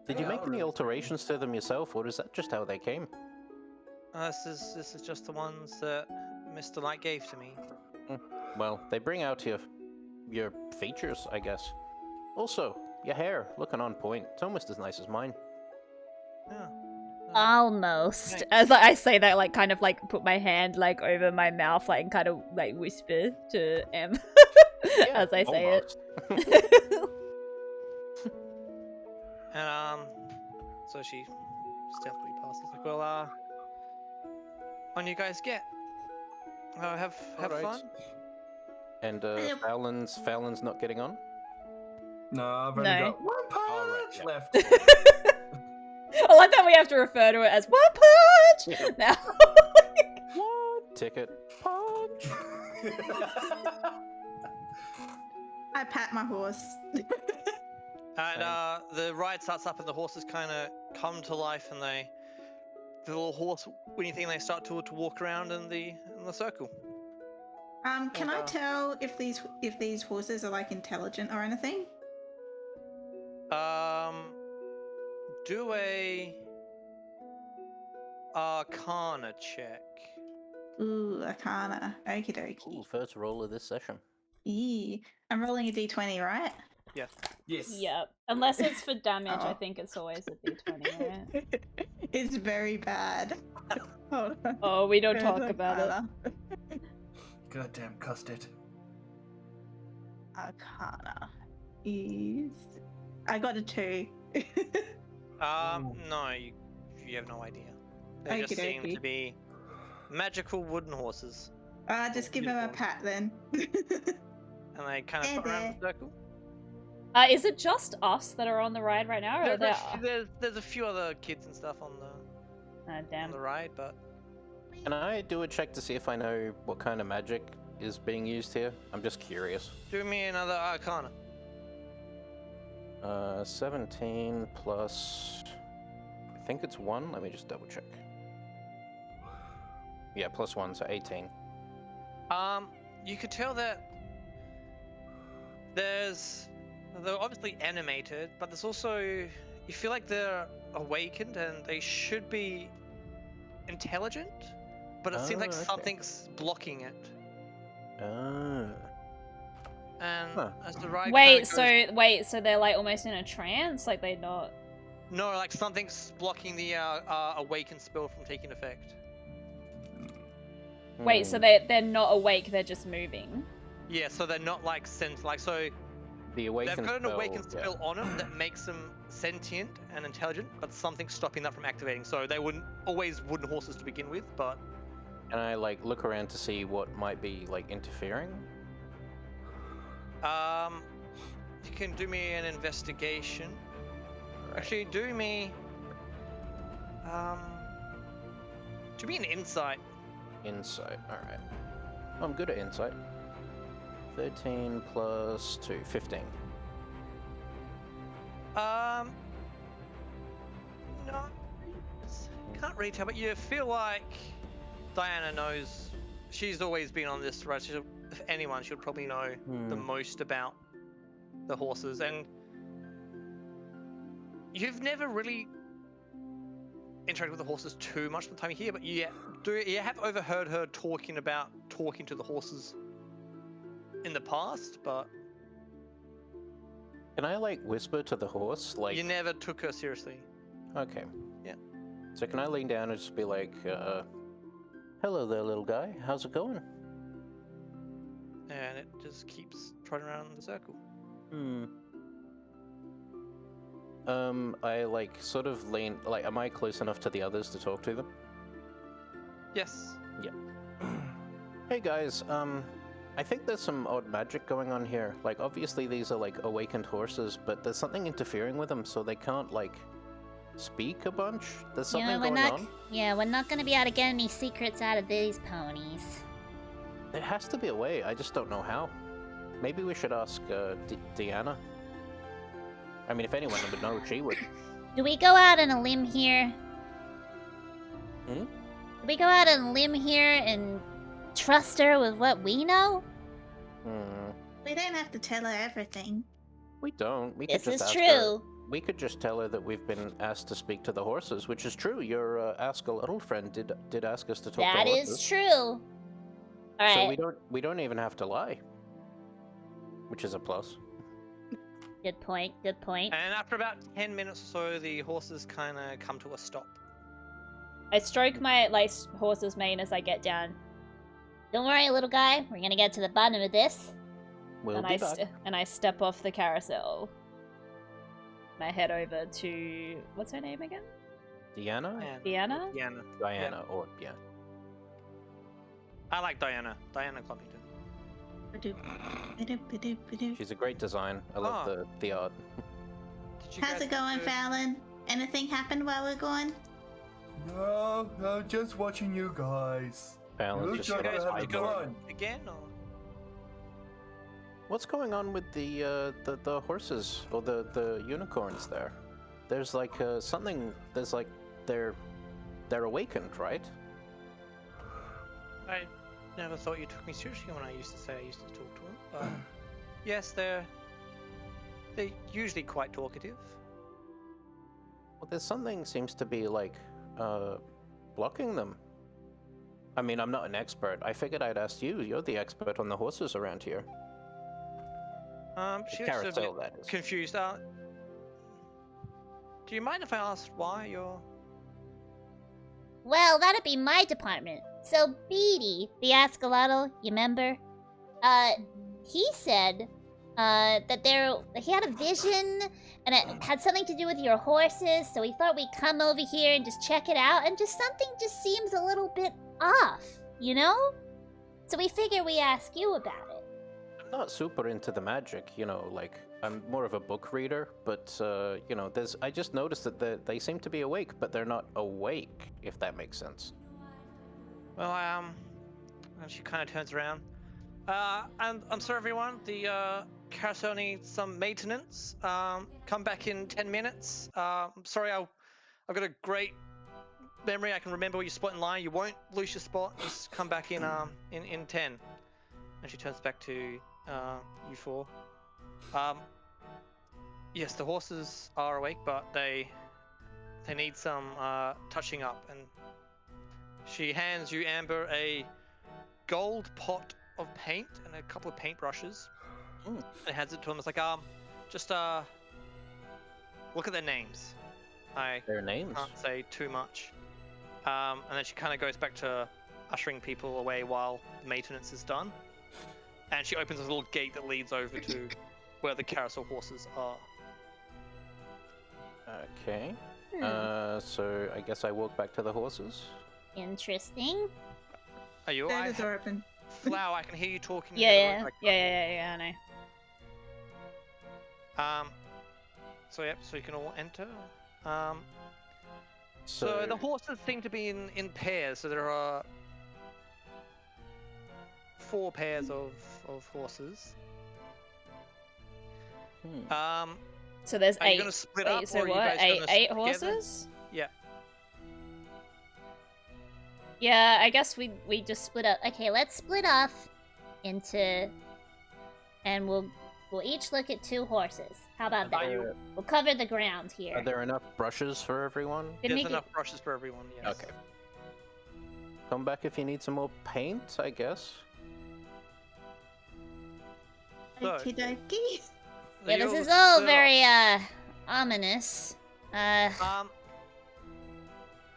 Did you Yeah, make any really alterations to them yourself, or is that just how they came? This is just the ones that Mr. Light gave to me. Well, they bring out your features, I guess. Also, your hair, looking on point. It's almost as nice as mine. Yeah. Almost. Thanks. As I say that, like, kind of like put my hand like over my mouth, like, and kind of like whisper to M as I say Almost. it. And so she simply passes like, well, on you guys get. Have Alright. fun. And Yep. Fallon's not getting on? No, I've only No. got one punch Alright, yeah. left. I like that we have to refer to it as one punch now. What? Ticket. Punch! I pat my horse. And the ride starts up, and the horses kind of come to life, and the little horse, when you think they start to walk around in the circle. Can I tell if these horses are like intelligent or anything? Do a Arcana check. Ooh, Arcana. Okie dokie. Ooh, first roll of this session. Yee. I'm rolling a d20, right? Yes. Yes. Yep. Unless it's for damage, I Oh. think it's always a d20, right? It's very bad. Hold on. Oh, we don't Where's talk about it. Arcana? Goddamn custard. Arcana is. I got a 2. No, you have no idea. They just seem Okey-dokey. to be magical wooden horses, Just give him a pat then. and they kind of Hey go around there. the circle. Is it just us that are on the ride right now? Or are There's a few other kids and stuff on Ah, damn. the ride, but Can I do a check to see if I know what kind of magic is being used here? I'm just curious. do me another Arcana. 17 plus... I think it's 1. Let me just double check. Yeah, plus 1, so 18. You could tell that they're obviously animated, but there's also, you feel like they're awakened and they should be intelligent, but it seems like Oh, okay. something's blocking it. Ah. And Huh. as the ride Wait, kinda goes, so they're like almost in a trance, like they're not. no, like something's blocking the awaken spell from taking effect. Wait, so Hmm. they're not awake, they're just moving. Yeah, so they're not like so The awakened they've got an spell, awakened yeah. spell on them that makes them sentient and intelligent, but something's stopping that from activating. So they wouldn't always wooden horses to begin with, but Can I like look around to see what might be like interfering? you can do me an investigation. Right. Actually, do me an insight. Insight. All right. I'm good at insight. 13 plus 2, 15. No, can't really tell, but you feel like Diana knows. She's always been on this road. If anyone, she'll probably know the most about the horses, and you've never really interacted with the horses too much of the time here, but you have overheard her talking to the horses in the past, but Can I like whisper to the horse? Like, you never took her seriously. okay. Yeah. So can I lean down and just be like, hello there, little guy. How's it going? And it just keeps trotting around in the circle. I like sort of lean, like, am I close enough to the others to talk to them? Yes. Hey guys, I think there's some odd magic going on here. Like, obviously these are like awakened horses, but there's something interfering with them, so they can't like speak a bunch. There's something going on. Yeah, we're not gonna be able to get any secrets out of these ponies. There has to be a way. I just don't know how. Maybe we should ask Deanna. I mean, if anyone would know, she would. Do we go out on a limb here? Hmm? Do we go out on a limb here and trust her with what we know? We don't have to tell her everything. We don't. We could This just is ask true. her. We could just tell her that we've been asked to speak to the horses, which is true. Your Ask a Little friend did ask us to talk That to horses. is true. Alright. So we don't even have to lie, which is a plus. Good point, good point. And after about 10 minutes or so, the horses kind of come to a stop. I stroke my horse's mane as I get down. Don't worry, little guy. We're gonna get to the bottom of this. We'll and be back. I step off the carousel. And I head over to what's her name again? Deanna? And Deanna? Diana, or yeah. I like Diana. Diana Clompington. She's a great design. I love the art. Did you How's guys it going, do- Fallon? Anything happened while we're gone? No, just watching you guys. Fallon's Good just Did you job. sort guys of have want to fun. go hiding. again, or? What's going on with the horses or the unicorns there? There's like something. There's like they're awakened, right? I never thought you took me seriously when I used to say I used to talk to them, but yes, they're usually quite talkative. Well, there's something seems to be like blocking them. I mean, I'm not an expert. I figured I'd ask you. You're the expert on the horses around here. She The looks a bit carousel, that is. confused. Do you mind if I ask why you're? Well, that'd be my department. So Beatty, the Ascalotl, you remember? He said, that he had a vision, and it had something to do with your horses, so he thought we'd come over here and just check it out, and just something just seems a little bit off, you know? So we figure we ask you about it. I'm not super into the magic, you know, like, I'm more of a book reader, but, you know, I just noticed that they seem to be awake, but they're not awake, if that makes sense. Well, and she kind of turns around. And I'm sorry, everyone. The carousel needs some maintenance. Come back in 10 minutes. I'm sorry, I've got a great memory. I can remember where you spot in line. You won't lose your spot. Just come back in 10. And she turns back to you four. Yes, the horses are awake, but they need some touching up. And she hands you, Amber, a gold pot of paint and a couple of paintbrushes. Mm. And hands it to him. It's like, just look at their names. I Their names. can't say too much. And then she kind of goes back to ushering people away while the maintenance is done. And she opens a little gate that leads over to where the carousel horses are. Okay. So I guess I walk back to the horses. Interesting. Are you There alright? the door open. Flower, I can hear you talking. Yeah, I know. So yep, so you can all enter. So the horses seem to be in pairs. So there are 4 pairs of horses. So there's Are you 8. gonna split Wait, up, so or are you what? guys Eight, gonna 8 sit together? horses? Yeah. Yeah, I guess we just split up. Okay, let's split off into, and we'll each look at 2 horses. How about that? We'll cover the ground here. Are there enough brushes for everyone? Could There's make enough brushes for everyone. Yes. Okay. Come back if you need some more paint, I guess. So, Okie dokie. Yeah, this you'll is all split very ominous. off.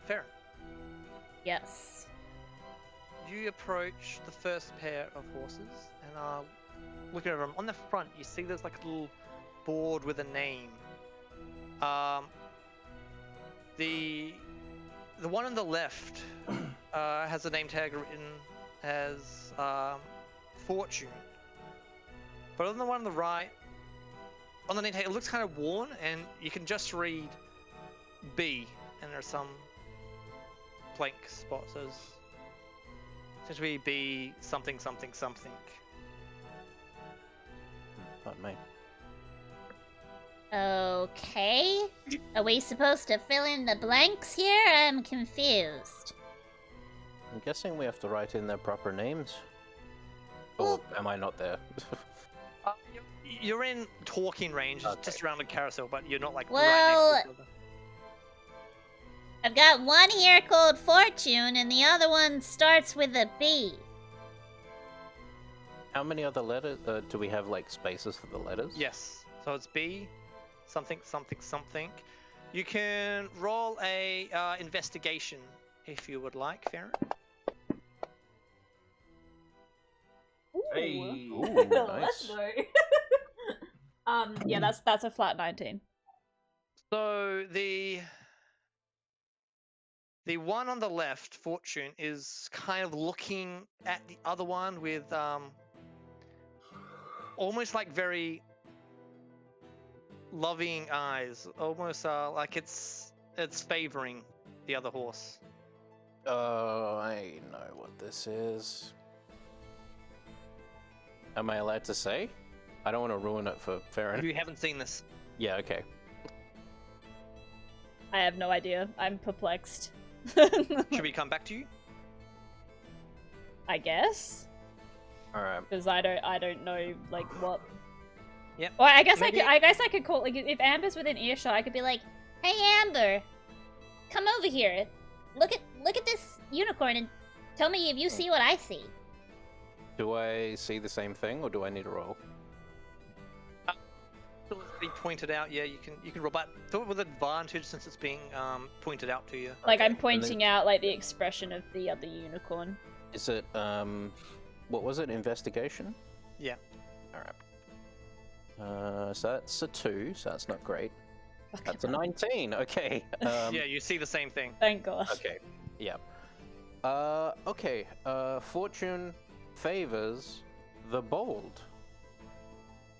Fair. Yes. You approach the first pair of horses, and looking at them on the front, you see there's like a little board with a name. The one on the left has a name tag written as Fortune, but on the one on the right, on the name tag, it looks kind of worn, and you can just read B, and there's some blank spots. There's seems to be B something something something. Pardon me. Okay. Are we supposed to fill in the blanks here? I'm confused. I'm guessing we have to write in their proper names. Or am I not there? You're in talking range, Okay. just around the carousel, but you're not like Well, right next to each other. I've got one here called Fortune, and the other one starts with a B. How many other letters? Do we have like spaces for the letters? Yes. So it's B, something something something. You can roll a investigation if you would like, Farron. Hey. Ooh, Let's nice. go. Yeah, that's a flat 19. So the one on the left, Fortune, is kind of looking at the other one with almost like very loving eyes, almost like it's favoring the other horse. I know what this is. Am I allowed to say? I don't want to ruin it for Farron. You haven't seen this. Yeah, okay. I have no idea. I'm perplexed. Should we come back to you? I guess. Alright. Because I don't know like what. Yep. Or I guess Maybe- I guess I could call, like, if Amber's within earshot, I could be like, Hey Amber, come over here. Look at this unicorn and tell me if you see what I see. Do I see the same thing, or do I need a roll? So it's being pointed out. Yeah, you can roll, but do it with advantage since it's being pointed out to you. like, Okay, I'm and pointing out like the expression of the other unicorn. Is it, what was it? Investigation? Yeah. Alright. So that's a 2, so that's not great. That's a 19, okay. Yeah, you see the same thing. Thank God. Okay, yeah. Okay, Fortune favors the bold.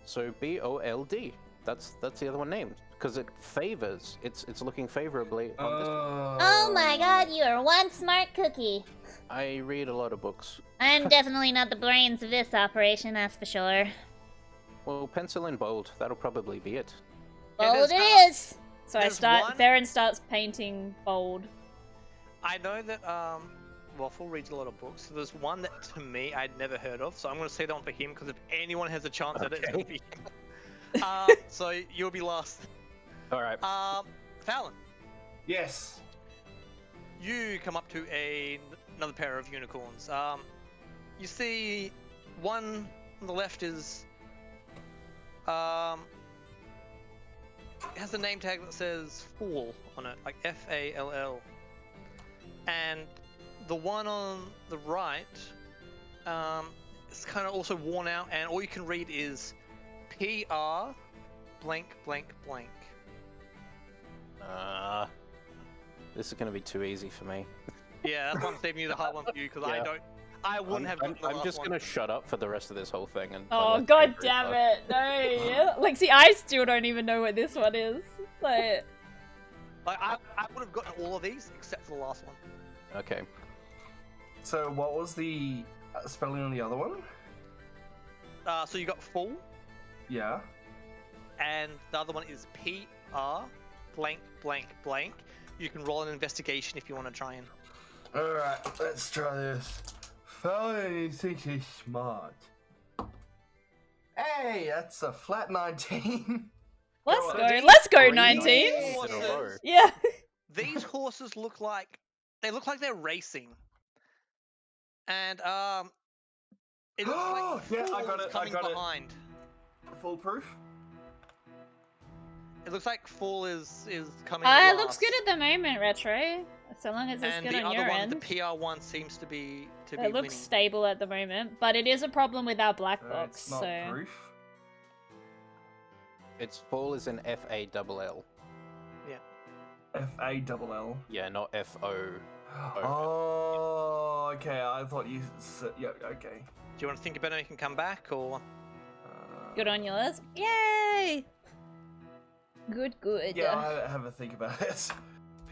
So B-O-L-D. That's the other one named. Because it favors. It's looking favorably on this. Oh my god, you are one smart cookie. I read a lot of books. I'm definitely not the brains of this operation, that's for sure. Well, pencil in bold. That'll probably be it. Bold there's it is! So I There's start. one- Theron starts painting bold. I know that Waffle reads a lot of books. So there's one that to me I'd never heard of, so I'm going to say that one for him because if anyone has a chance at it, it's going to be him. So you'll be last. Alright. Fallon, Yes. you come up to another pair of unicorns. You see one on the left is it has a name tag that says Fall on it, like F-A-L-L. And the one on the right, it's kind of also worn out, and all you can read is PR blank blank blank. This is gonna be too easy for me. Yeah, that's why I'm saving you the hard one for you, because I wouldn't have gotten the I'm last just one. gonna shut up for the rest of this whole thing and. Oh let god you damn read it! No, like see, I still don't even know what this one is. Like, I would have gotten all of these except for the last one. that. Okay. So what was the spelling on the other one? So you got Fall, Yeah. and the other one is PR blank blank blank. You can roll an investigation if you want to try and. Alright, let's try this. Felony thinks he's smart. Hey, that's a flat 19. let's on. go. Let's go, Three 19. nights in a row. Yeah. These horses look like they're racing, and it looks like Yeah, I Fall got is it, I coming got it. behind. Foolproof? It looks like Fall is coming. It last. looks good at the moment, Retro. So long as it's And good the on other your one, end. the PR one, seems to be It winning. looks stable at the moment, but it is a problem with our black So box. it's not So proof. Its Fall is an F-A-double-L. F-A-double-L. Yeah, not F-O. Oh, okay. I thought you said. Yeah, okay. Do you want to think about it and you can come back, or? good on yours. Yay! Good, good. Yeah, I'll have a think about it.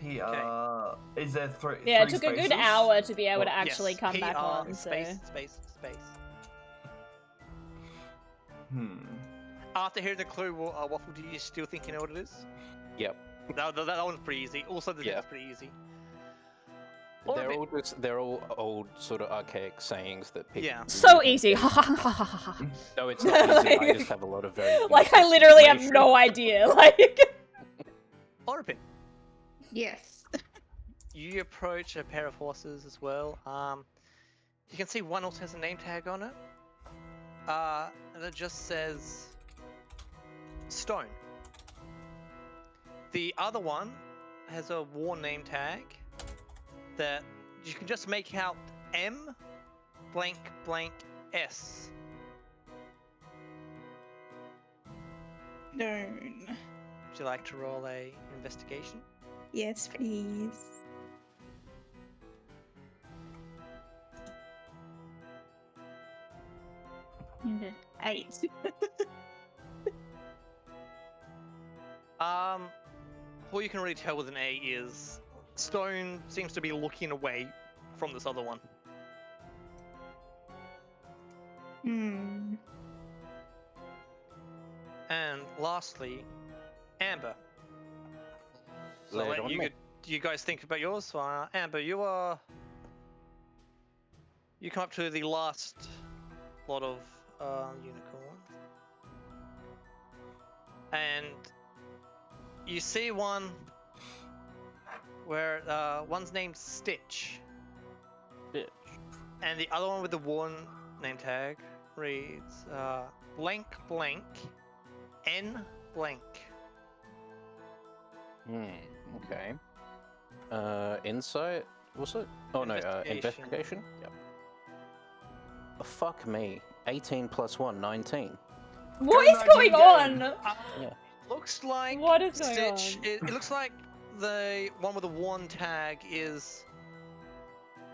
PR. Is there three? Yeah, it three took a good spaces? hour to be able Well, to actually Yes, come back PR on. space, So space, space. Hmm. After hearing the clue, Waffle, do you still think you know what it is? Yep. That one's pretty easy. Also, the Yeah. next pretty easy. Or a They're bit- they're all old sort of archaic sayings that people. Yeah. so easy. Ha ha ha ha ha. No, it's not easy. I just have a lot of very. Like I useless literally have information. no idea. Like Orbit. Yes. You approach a pair of horses as well. You can see one also has a name tag on it. And it just says Stone. The other one has a war name tag that you can just make out M blank blank S. Darn. Would you like to roll a investigation? Yes, please. Eight. All you can really tell with an A is Stone seems to be looking away from this other one. Hmm. And lastly, Amber. So Lay it let on you, me. you guys think about yours. So, Amber, you come up to the last lot of unicorns, and you see one where one's named Stitch, and the other one with the one name tag reads blank blank N blank. Okay. Insight. Was it? Oh no. Investigation. Investigation. Yep. Fuck me. 18 plus 1, 19. what is 19 going go. on? Looks like What is going Stitch. on? It looks like the one with the one tag is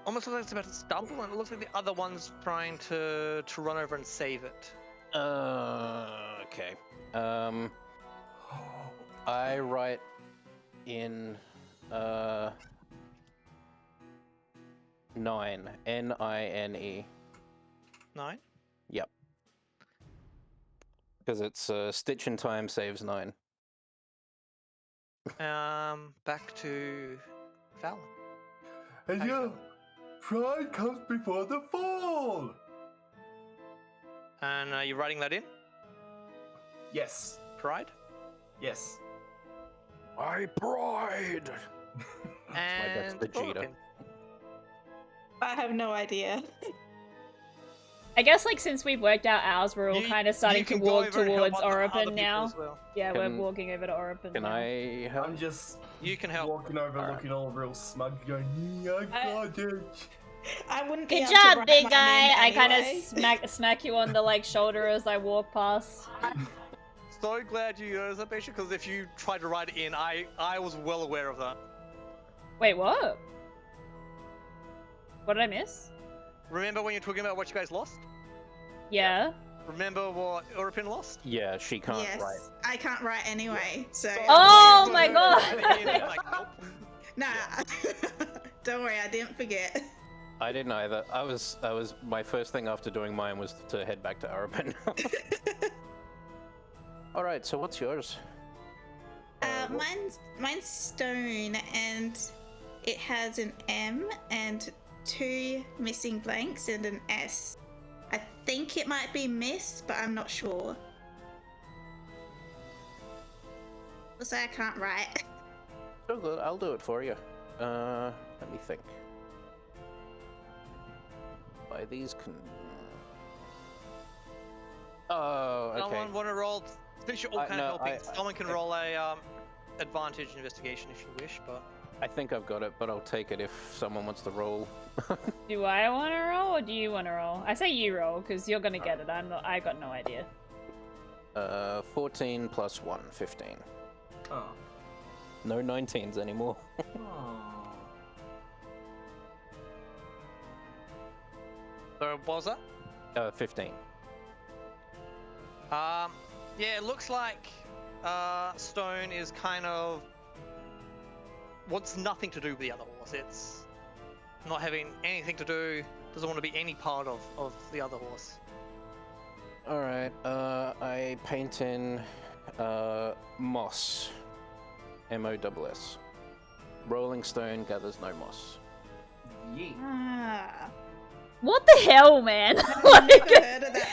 almost looks like it's about to stumble, and it looks like the other one's trying to run over and save it. Okay. I write in 9. N-I-N-E. 9. Yep. Because it's Stitch in Time saves 9. Back to Fallon. And How you yeah, feeling? pride comes before the fall. And are you writing that in? Yes. Pride. Yes. My pride. And Vegeta. Orphan. I have no idea. I guess like since we've worked out ours, we're all You- kind of starting you to can go walk over and help towards other Oropen people now. as well. Yeah, Can- we're walking over to Oropen Can now. I help? I'm just You can help. walking over, Alright. looking all real smug, going, "Yeah, I got it." I wouldn't be Good able to job, write big my guy. name I kind of anyway. smack you on the like shoulder as I walk past. So glad you noticed that, Basha, because if you tried to write it in, I was well aware of that. Wait, what? What did I miss? Remember when you were talking about what you guys lost? Yeah. Remember what Europin lost? Yeah, she can't Yes, write. I can't write anyway, so. Oh my god. Like, nope. Nah. Don't worry, I didn't forget. I didn't either. I was my first thing after doing mine was to head back to Arapan. All right, so what's yours? Mine's stone, and it has an M and 2 missing blanks and an S. I think it might be miss, but I'm not sure. Also, I can't write. So good, I'll do it for you. Let me think. By these can. Oh, okay. Someone want to roll? Since you're all kind no, of helping, someone can roll a advantage investigation if you wish, but. I think I've got it, but I'll take it if someone wants to roll. Do I want to roll or do you want to roll? I say you roll because you're gonna get it. I got no idea. 14 plus 1, 15. Oh. No 19s anymore. Oh. So what was that? 15. Yeah, it looks like Stone is kind of wants nothing to do with the other horse. It's not having anything to do. Doesn't want to be any part of the other horse. All right. I paint in moss. MOSS. Rolling stone gathers no moss. Yeah. Ah, What the hell, man? I've Like, never heard of that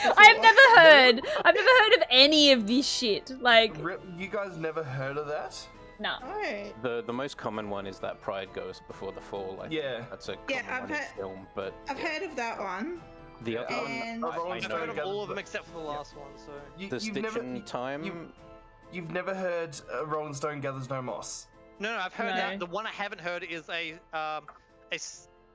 before. I've never heard of any of this shit. Like, You guys never heard of that? no. Oh, The most common one is that pride goes before the fall. I think Yeah. that's a Yeah, common I've one in heard- film, but I've heard of that one. the other And- one, A rolling I I've stone heard of gathers all of no- them except for the last one. So the You've never, stitching time. you've never heard Rolling Stone Gathers No Moss? no, I've heard No. that. The one I haven't heard is a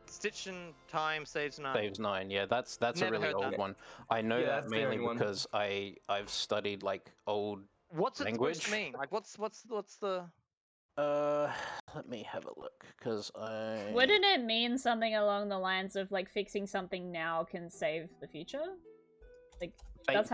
Stitch in Time saves 9. Saves 9. Yeah, that's a Never really heard old that. one. I know Yeah, that that's the mainly only one. because I've studied like old. What's it supposed to Language? mean? Like, what's the? Let me have a look because I. Wouldn't it mean something along the lines of like fixing something now can save the future? Like that's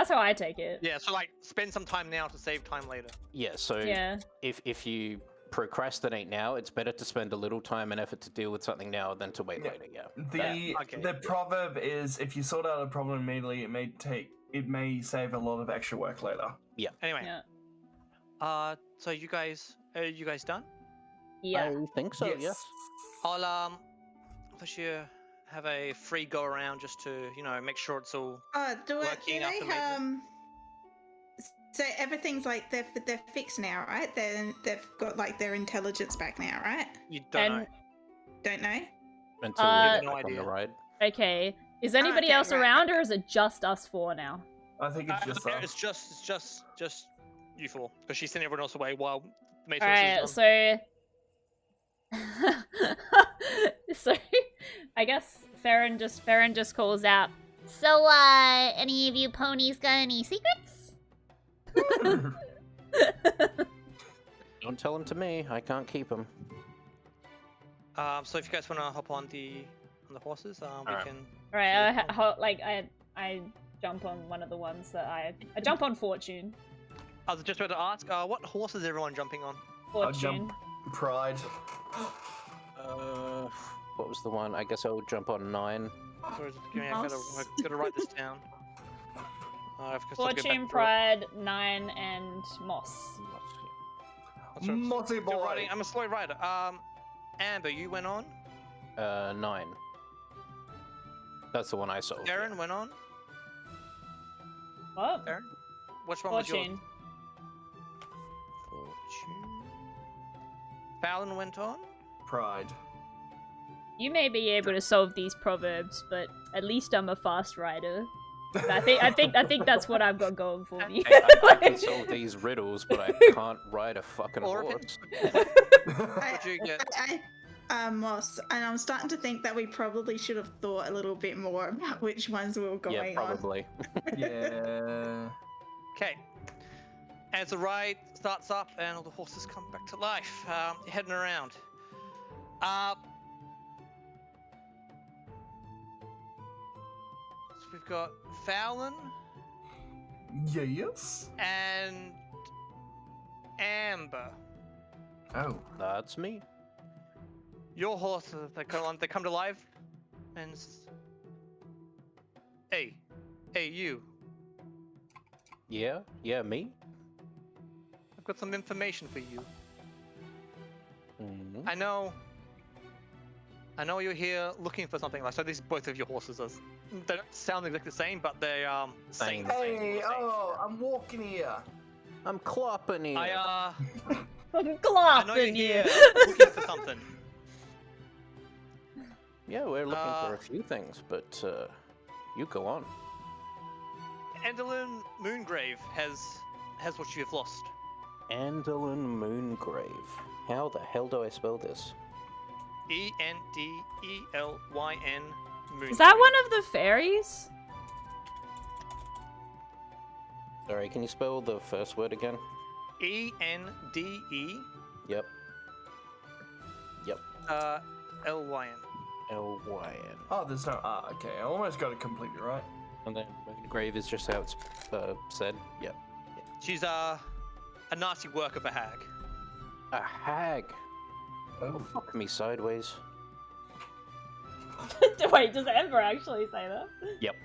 how I take it. Yeah, so like spend some time now to save time later. Yeah, so Yeah. if you procrastinate now, it's better to spend a little time and effort to deal with something now than to wait Yeah. later. Yeah. The proverb is if you sort out a problem immediately, it may save a lot of extra work later. Anyway, Yeah. so you guys done? Yeah. I think so. Yes. I'll let you have a free go around just to make sure it's all. Do Working after they maintenance. So everything's like they're fixed now, right? They've got like their intelligence back now, right? You don't And know. Don't know. Until we Uh, get No back on the idea. ride. Okay. Is anybody Okay, else right. around, or is it just us four now? I think it's just It's just you four because she's sending everyone else away while the main Alright, is on. so I guess Farron just calls out. So, any of you ponies got any secrets? Don't tell them to me. I can't keep them. So if you guys want to hop on the horses, we Alright. can. Alright, I jump on one of the ones that I jump on Fortune. I was just about to ask, what horse is everyone jumping on? I'll jump. Fortune. Pride. What was the one? I guess I'll jump on 9. Or is it, give me, I gotta write this down. I've got to go back Fortune, and draw. Pride, 9, and Moss. That's right, Mossy still boy. writing- I'm a slow writer. Amber, you went on. 9. That's the one I saw. Darren went on. What? Darren, which one was yours? Fortune. Fortune. Fallon went on. Pride. You may be able to solve these proverbs, but At least I'm a fast rider. I think that's what I've got going for me. I can solve these riddles, but I can't ride a fucking horse. What'd you get? Moss, and I'm starting to think that we probably should have thought a little bit more about which ones we were going Yeah, probably. Yeah. Okay. As the ride starts up and all the horses come back to life, you're heading around. So we've got Fallon Yes. and Amber. Oh. That's me. Your horses, they come to life, and hey, you. Yeah, me. I've got some information for you. Mhm. I know you're here looking for something. Like, so these both of your horses are. They don't sound exactly the same, but they Same. Hey, oh, I'm walking here. I'm clopping here. I know you're Glopping here you. looking for something. Yeah, we're looking for a few things, but you go on. Endelin Moongrave has what you have lost. Andalin Moongrave. How the hell do I spell this? Endelyn Moongrave. Is that one of the fairies? Sorry, can you spell the first word again? ENDE. Yep. LYN. L-Y-N. Oh, there's no R. Okay, I almost got it completely right. And then Moongrave is just how it's said. Yep. She's a nasty work of a hag. A hag. Oh. Fuck me sideways. Wait, does Amber actually say that? Yep.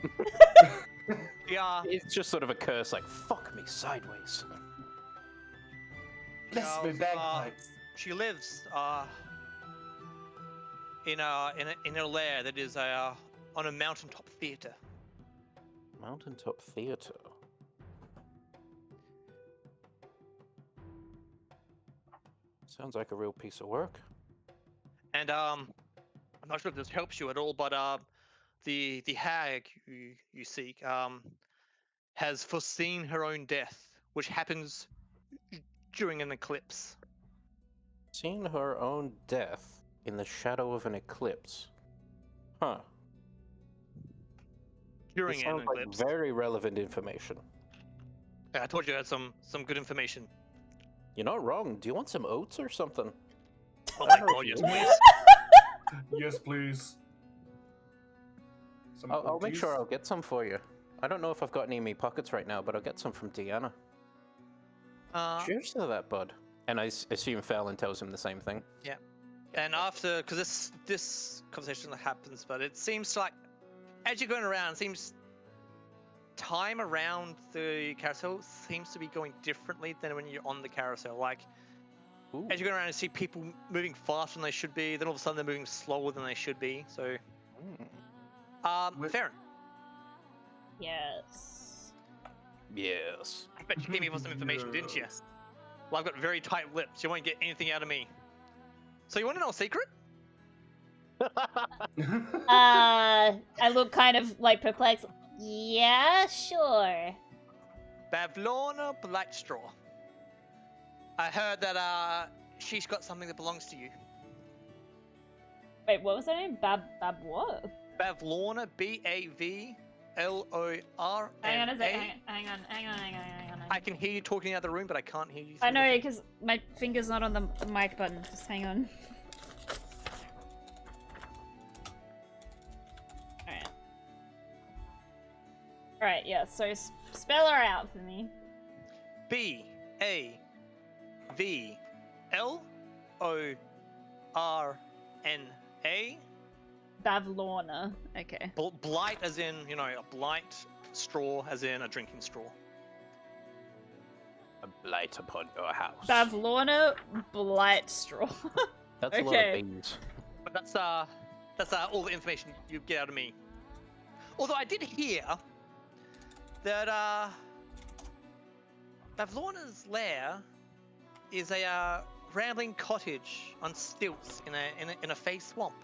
Yeah. It's just sort of a curse, like fuck me sideways. Bless me bagpipes. She lives in a lair that is on a mountaintop theater. Mountaintop theater. Sounds like a real piece of work. And I'm not sure if this helps you at all, but the hag you seek has foreseen her own death, which happens during an eclipse. Seen her own death in the shadow of an eclipse. Huh. During This an sounds like eclipse. very relevant information. Yeah, I told you I had some good information. You're not wrong. Do you want some oats or something? Oh my god, yes, please. Yes, please. Some I'll make oaties? sure I'll get some for you. I don't know if I've got any in my pockets right now, but I'll get some from Deanna. Cheers to that, bud. And I assume Fallon tells him the same thing. Yeah. And after, because this conversation happens, but it seems like as you're going around, it seems time around the carousel seems to be going differently than when you're on the carousel. Like, Ooh. as you go around and see people moving faster than they should be, then all of a sudden they're moving slower than they should be. So, Farron, Yes. Yes. I bet you came here for some information, didn't you? Well, I've got very tight lips. You won't get anything out of me. So you want to know a secret? I look kind of like perplexed. Yeah, sure. Bavlorna Blightstraw. I heard that she's got something that belongs to you. Wait, what was her name? Bab what? Bavlorna, B-A-V-L-O-R-N-A. Hang on a second. Hang on. I can hear you talking out of the room, but I can't hear you. I through know, the- because my finger's not on the mic button. Just hang on. Alright. Alright, yeah, so spell her out for me. B-A-V-L-O-R-N-A. Bavlorna. Okay. Blight as in, a blight. Straw as in a drinking straw. A blight upon your house. Bavlorna Blightstraw. That's a lot Okay. of beans. But that's all the information you get out of me. Although I did hear that Bavlorna's lair is a rambling cottage on stilts in a fey swamp.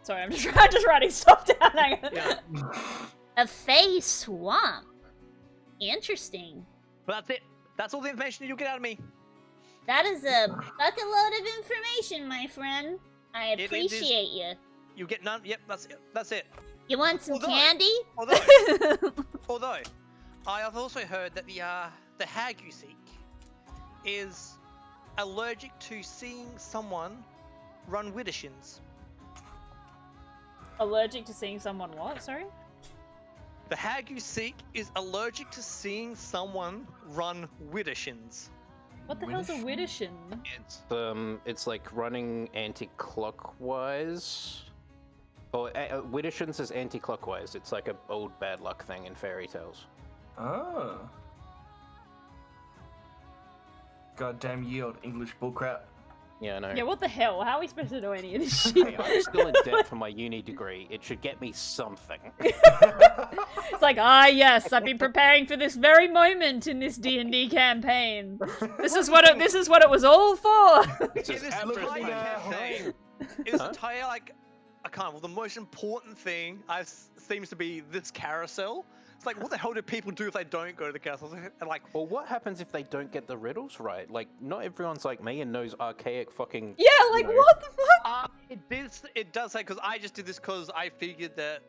Sorry, I'm just writing stuff down. Hang on. Yeah. A Fey swamp. Interesting. But that's it. That's all the information you'll get out of me. That is a bucket load of information, my friend. I It is- appreciate you. You get none. Yep, that's it. That's it. You want some Although- candy? Although, I have also heard that the hag you seek is allergic to seeing someone run widdershins. Allergic to seeing someone what? Sorry? The hag you seek is allergic to seeing someone run widdershins. What the hell's a Widdershin? It's like running anti-clockwise. Oh, Widdershins is anti-clockwise. It's like a old bad luck thing in fairy tales. Oh. Goddamn yield, English bullcrap. Yeah, I know. Yeah, what the hell? How are we supposed to know any of this Hey, shit? I'm still in debt for my uni degree. It should get me something. It's like, yes, I've been preparing for this very moment in this D&D campaign. This is what it was all for. It's In just this absolutely entire now. campaign, in this entire I can't. Well, the most important thing seems to be this carousel. It's like, what the hell do people do if they don't go to the carousel? And like, Well, what happens if they don't get the riddles right? Like, not everyone's like me and knows archaic fucking. Yeah, like, No. what the fuck? it does say, because I just did this because I figured that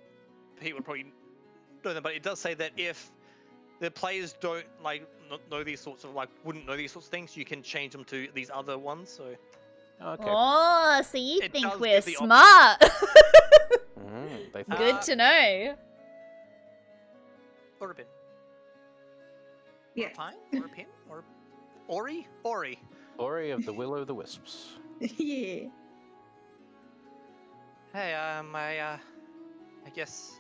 people would probably know them, but it does say that if the players don't like know these sorts of wouldn't know these sorts of things, you can change them to these other ones. So Okay. Oh, so you It think does we're give the option. smart. They think Good to know. or a pin, Yeah. or a pine, or a pin, or Ori. Ori of the Will o' the Wisps. Yeah. Hey, I guess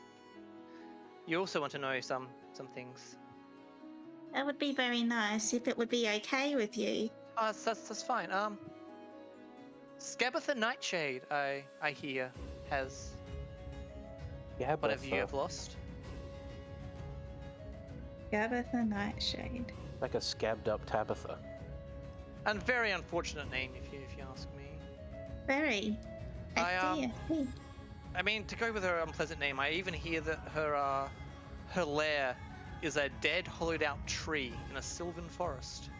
you also want to know some things. That would be very nice if it would be okay with you. That's fine. Scabatha Nightshade, I hear, has Yeah, whatever you have lost. Gabatha Nightshade. like a scabbed up Tabitha. And very unfortunate name, if you ask me. Very. I see. I mean, to go with her unpleasant name, I even hear that her lair is a dead, hollowed-out tree in a sylvan forest.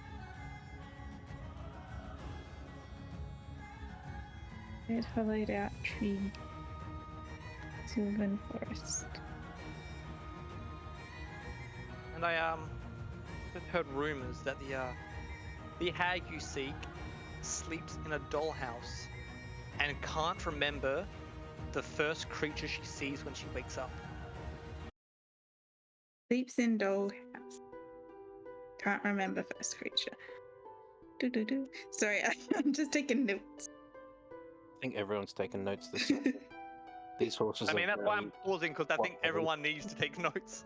Dead hollowed out tree. Sylvan forest. And I have heard rumors that the hag you seek sleeps in a dollhouse and can't remember the first creature she sees when she wakes up. Sleeps in dollhouse. Can't remember first creature. Do. Sorry, I'm just taking notes. I think everyone's taking notes this. These horses. I mean, are that's why very- I'm pausing, because I think What- everyone needs to take notes.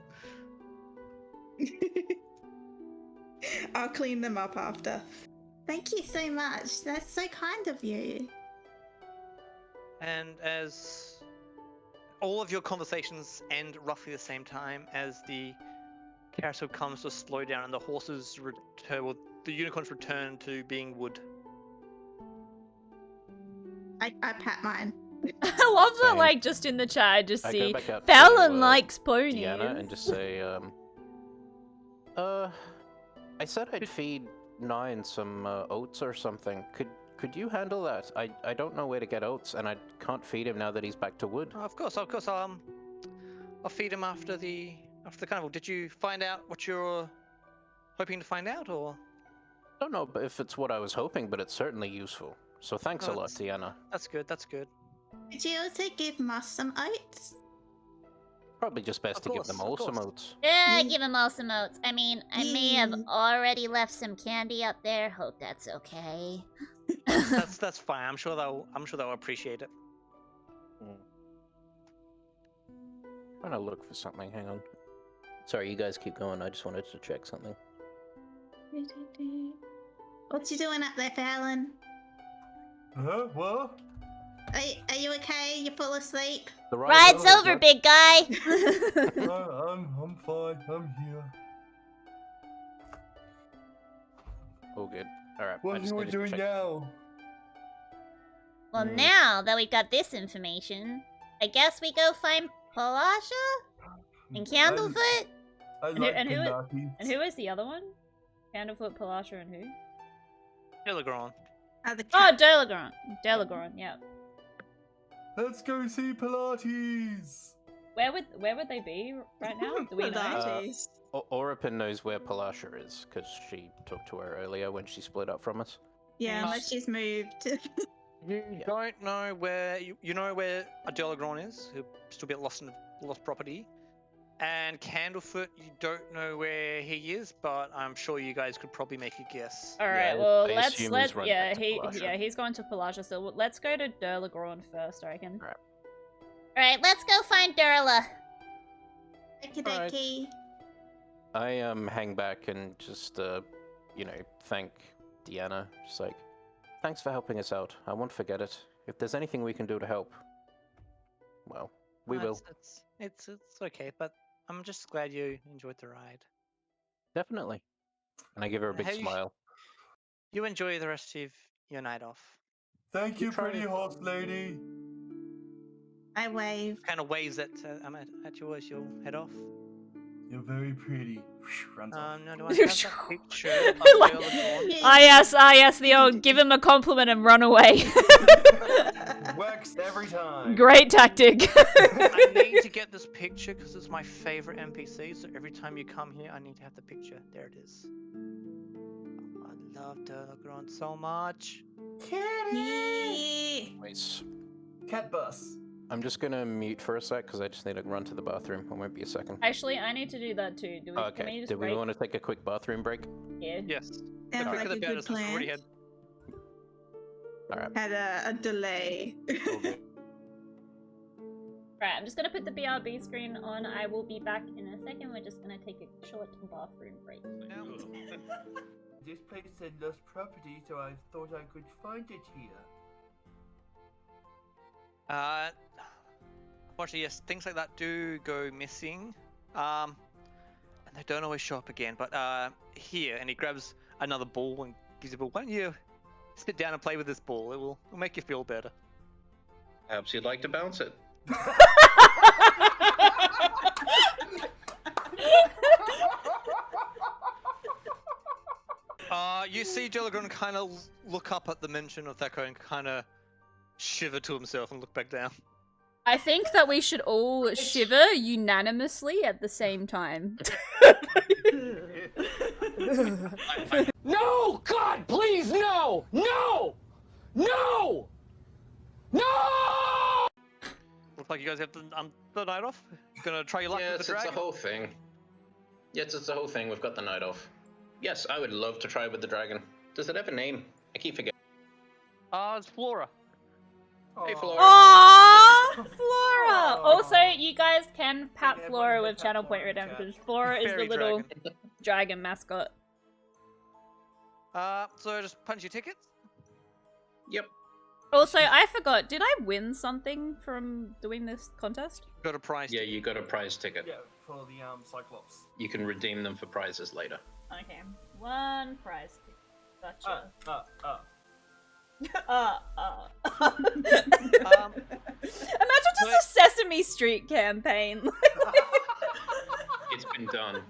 I'll clean them up after. Thank you so much. That's so kind of you. And as all of your conversations end roughly the same time as the carousel comes to a slow down and the horses return, well, the unicorns return to being wood. I pat mine. I love that, Same. like, just in the chat, I just I go see back up Fallon to, likes ponies. Deanna and just say, I said I'd feed Nine some oats or something. Could you handle that? I don't know where to get oats, and I can't feed him now that he's back to wood. Of course. I'll feed him after the carnival. Did you find out what you're hoping to find out, or? I don't know if it's what I was hoping, but it's certainly useful. So thanks a lot, That's- Deanna. That's good. That's good. Did you also give Moss some oats? Probably just best Of to give course, them of all some course. oats. Yeah, Mm. give him all some oats. I mean, I may have Mm. already left some candy up there. Hope that's okay. That's fine. I'm sure they'll appreciate it. Trying to look for something. Hang on. Sorry, you guys keep going. I just wanted to check something. What you doing up there, Fallon? Huh? What? Are you okay? You fall asleep? The Ride's over, big guy. I'm fine. I'm here. Oh, good. All right. I What just are we needed to doing check. now? Well, Mm. now that we've got this information, I guess we go find Palasha and Candlefoot. I And like who- Pilates. And who is the other one? Candlefoot, Palasha, and who? Delagron. The Oh, cat. Delagron. Delagron, yeah. Let's go see Pilates. Where would they be right now? Do we know? Pilates. Oripin knows where Palasha is because she talked to her earlier when she split up from us. Yeah, unless she's moved. You don't know where you know where a Delagron is, who still get lost in lost property. And Candlefoot, you don't know where he is, but I'm sure you guys could probably make a guess. All right. Yeah, Well, I let's assume he's run back to Palasha. he's going to Palasha. So let's go to Delagron first, I reckon. Right. Alright, let's go find Durla. Okie Alright. dokie. I hang back and just thank Deanna. Just like, thanks for helping us out. I won't forget it. If there's anything we can do to help, well, we will. It's okay, but I'm just glad you enjoyed the ride. Definitely. And I give her a big Have you- smile. You enjoy the rest of your night off. Thank You you, try pretty it. horse lady. I wave. Kind of waves at you as you'll head off. You're very pretty. Runs off. No, do I have that picture of Like- Delagron? Ah yes, the old give him a compliment and run away. Works every time. Great tactic. I need to get this picture because it's my favorite NPC. So every time you come here, I need to have the picture. There it is. I love Delagron so much. Yeah. Anyways, Cat bus. I'm just gonna mute for a sec because I just need to run to the bathroom. It won't be a second. Actually, I need to do that too. Do we? Oh, Can we okay. just Do we break want to take a quick bathroom break? here? Yes. Sounds The like quicker a the better, good since we've already plan. had. All right. Had a delay. Right, I'm just gonna put the BRB screen on. I will be back in a second. We're just gonna take a short bathroom break. This place said lost property, so I thought I could find it here. Unfortunately, yes, things like that do go missing. And they don't always show up again. But here, and he grabs another ball and gives you a ball. Why don't you sit down and play with this ball? It'll make you feel better. Perhaps you'd like to bounce it. You see Delagron kind of look up at the mention of Thaco and kind of shiver to himself and look back down. I think that we should all shiver unanimously at the same time. No! God, please, no! No! No! No! Looks like you guys have the night off. You gonna try your luck Yes, with the it's dragon? the whole thing. Yes, it's the whole thing. We've got the night off. Yes, I would love to try with the dragon. Does it have a name? I keep forgetting. It's Flora. Hey, Flora. Aww, Flora. Aw. Also, you guys can pat Yeah, Flora everyone with can Channel pat Point Flora in chat. Redemption. Flora is the Fairy little dragon. dragon mascot. So just punch your tickets. Yep. Also, I forgot. Did I win something from doing this contest? Got a prize. Yeah, you got a prize ticket. Yeah, for the Cyclops. You can redeem them for prizes later. Okay, one prize. Gotcha. Imagine just a Sesame Street campaign. It's been done.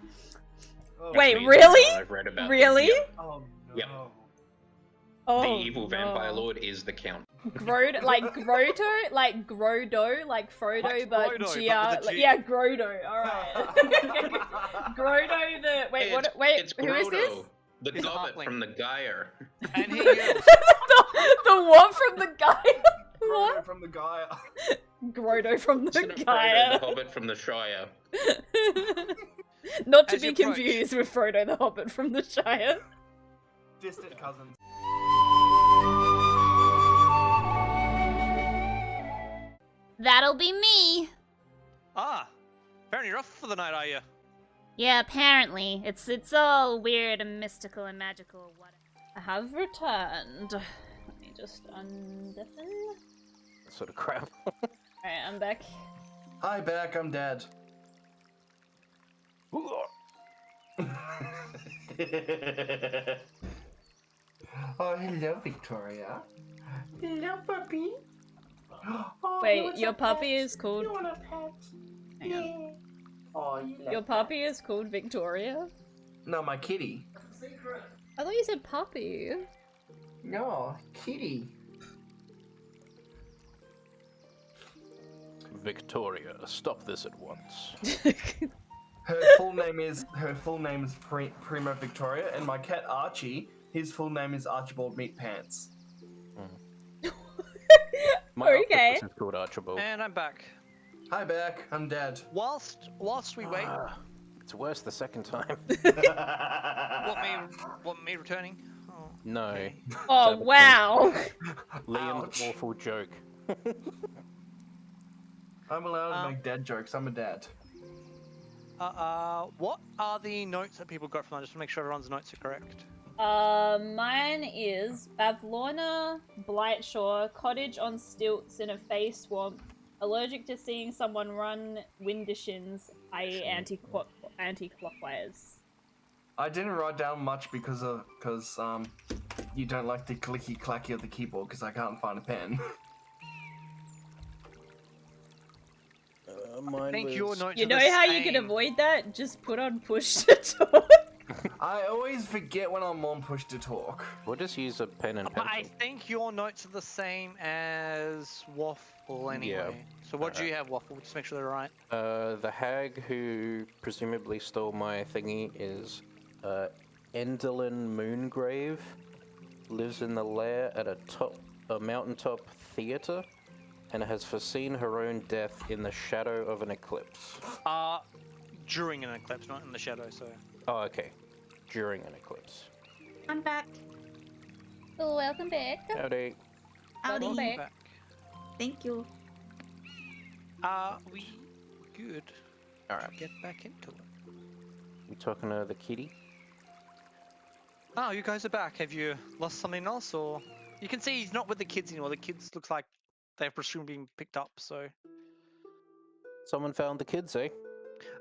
Oh, Wait, Trust me, it's really? done. I've read about it. Really? Yep. Oh no. Yep. Oh, The evil vampire no. lord is the count. Grodo, like Grodo, like Frodo, Like but Frodo, but GR, with a G. yeah, Grodo. All right. Grodo, the wait, what? Wait, It's who is this? Grodo, the He's a gobbet halfling. from the Gyre. And he yells. the what from the guy? Frodo What? from the Gaia. Grodo from Isn't the it Frodo, guy. the hobbit from the Shire? Not to As be you approach- confused with Frodo the Hobbit from the Shire. Distant cousins. That'll be me. Apparently you're off for the night, are you? Yeah, apparently. It's all weird and mystical and magical or whatever. I have returned. Let me just undeafen. Sort of crap. Alright, I'm back. Hi, back. I'm Dad. Oh, hello, Victoria. Hello, puppy. Oh, Wait, what's your a puppy pet? is called. You want a pet? Hang on. Yeah. Oh, you love Your puppy pets. is called Victoria? No, my kitty. I thought you said puppy. No, kitty. Victoria, stop this at once. Her full name is Prima Victoria, and my cat Archie. His full name is Archibald Meat Pants. My Okay. octopus is called Archibald. And I'm back. Hi, Beck. I'm Dad. Whilst we wait, It's worse the second time. want me returning? Oh, No. okay. Oh, Sabotage. wow. Liam's Ouch. awful joke. I'm allowed to make dad jokes. I'm a dad. What are the notes that people got from that? Just to make sure everyone's notes are correct. Mine is Bavlorna, Blightshore, cottage on stilts in a face swamp, allergic to seeing someone run windishins, i.e. anti-clockwise. I didn't write down much because you don't like the clicky clacky of the keyboard because I can't find a pen. Mine I think was... your notes You are know the how you can same. avoid that? Just put on push to talk. I always forget when I'm on push to talk. We'll just use a pen and But I pencil. think your notes are the same as Waffle anyway. So what do you have, Waffle? Just make sure they're right. The hag who presumably stole my thingy is Endelin Moongrave. Lives in the lair at a mountaintop theater, and has foreseen her own death in the shadow of an eclipse. During an eclipse, not in the shadow, so. Oh, okay. During an eclipse. I'm back. Oh, welcome back. Howdy. Howdy. Welcome Back. Thank you. We good. Alright. Get back into it. You talking to the kitty? Oh, you guys are back. Have you lost something else, or you can see he's not with the kids anymore. The kids looks like they're presumably being picked up. So. Someone found the kids, eh?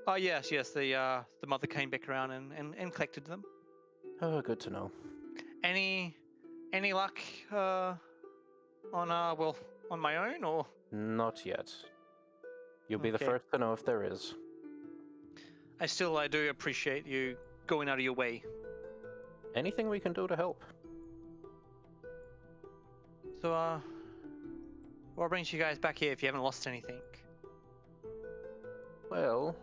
Oh yes. The mother came back around and collected them. Oh, good to know. Any luck on my own, or? Not yet. You'll be the Okay. first to know if there is. I do appreciate you going out of your way. Anything we can do to help. So what brings you guys back here if you haven't lost anything? Well,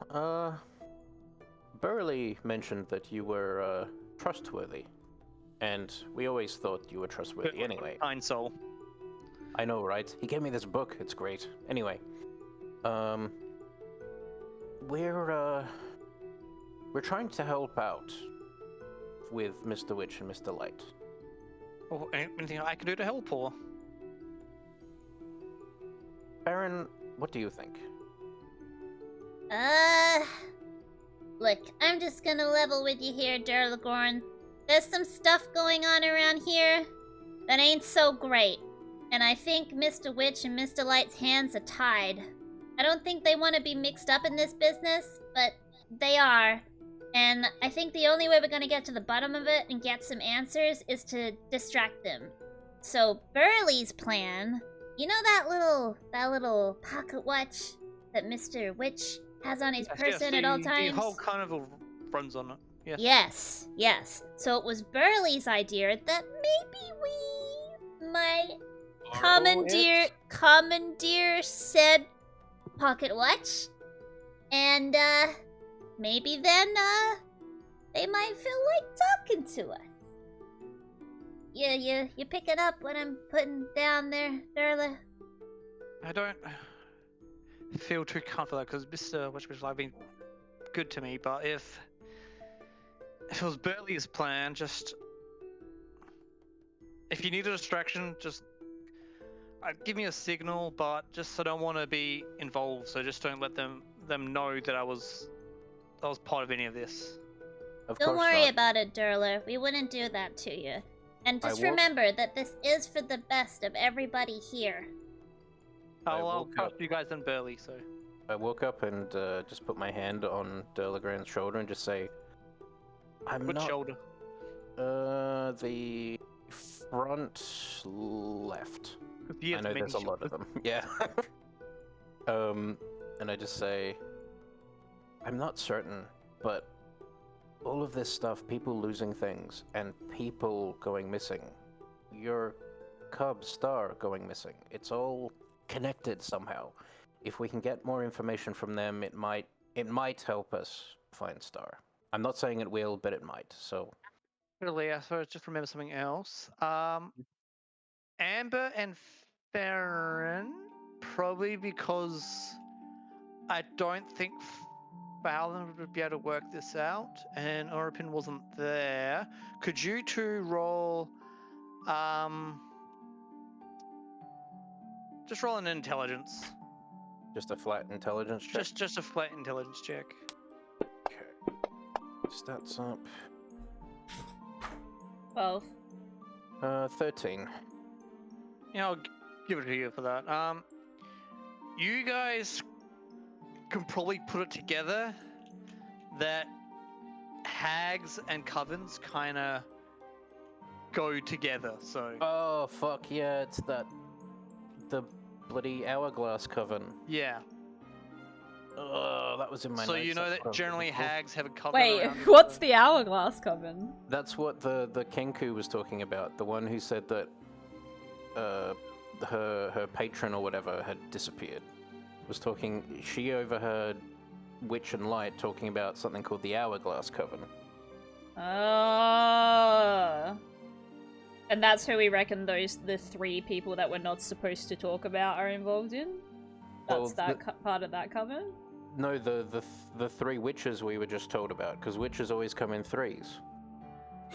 Burley mentioned that you were trustworthy. And we always thought you were trustworthy anyway. Kind soul. I know, right? He gave me this book. It's great. Anyway, we're trying to help out with Mr. Witch and Mr. Light. Oh, anything I can do to help, or? Baron, what do you think? Look, I'm just gonna level with you here, Durlagorn. There's some stuff going on around here that ain't so great. And I think Mr. Witch and Mr. Light's hands are tied. I don't think they want to be mixed up in this business, but they are. And I think the only way we're gonna get to the bottom of it and get some answers is to distract them. So Burley's plan, you know that little pocket watch that Mr. Witch has on his person at all times? The whole carnival runs on it. Yes. Yes. So it was Burley's idea that maybe we might commandeer said pocket watch, and maybe then they might feel like talking to us. You picking up what I'm putting down there, Durla? I don't feel too comfortable because Mr. Witch has been good to me, but if it was Burley's plan, just if you need a distraction, just give me a signal. But just I don't want to be involved, so just don't let them know that I was part of any of this. Don't worry about it, Durler. We wouldn't do that to you. And just remember that this is for the best of everybody here. I'll trust you guys and Burley, so. I woke up and just put my hand on Durlagrand's shoulder and just say, Which shoulder? The front left. He I has know many there's a lot of them. Yeah. And I just say, I'm not certain, but all of this stuff, people losing things, and people going missing, your cub Star going missing, it's all connected somehow. If we can get more information from them, it might help us find Star. I'm not saying it will, but it might. So Really, I suppose just remember something else. Amber and Farron, probably because I don't think Fallon would be able to work this out, and Oripin wasn't there. Could you two roll, just roll an intelligence? just a flat intelligence check. Just a flat intelligence check. Okay. Stats up. 12. 13. Yeah, I'll give it to you for that. You guys can probably put it together that hags and covens kind of go together. So Oh fuck yeah! It's the bloody hourglass coven. yeah. Oh, that was in my So notes. you know That's that what I was generally looking for. hags have a coven. Wait, around them, what's so- the hourglass coven? That's what the Kenku was talking about. The one who said that her patron or whatever had disappeared. Was talking. She overheard Witch and Light talking about something called the Hourglass Coven. Oh. And that's who we reckon the 3 people that we're not supposed to talk about are involved in? That's Well, part of that coven? No, the 3 witches we were just told about, because witches always come in 3s.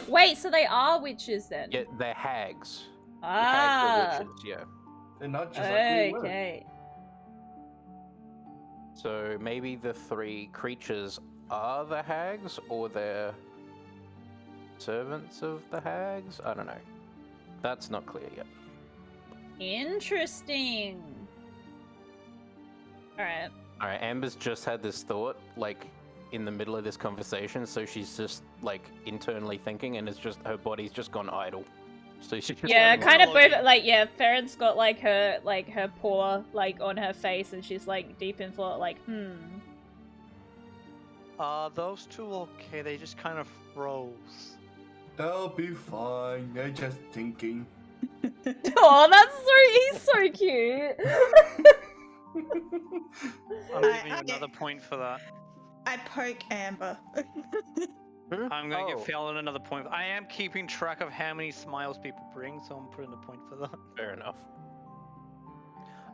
Wait, so they are witches then? Yeah, they're hags. Ah. Hags are witches, yeah. They're not just like we were. Okay. So maybe the 3 creatures are the hags, or they're servants of the hags? I don't know. That's not clear yet. Interesting. Alright. Alright, Amber's just had this thought, like, in the middle of this conversation, so she's just, like, internally thinking, and it's just, her body's just gone idle. So she's just Yeah, like, kind of monologuing. both. Like, yeah, Farron's got like her paw like on her face, and she's like deep in thought, like, Those two okay? They just kind of froze. They'll be fine. They're just thinking. Oh, he's so cute. I'm giving you another point for that. I poke Amber. I'm going to Oh, give Fallon another point. I am keeping track of how many smiles people bring, so I'm putting a point for that. fair enough.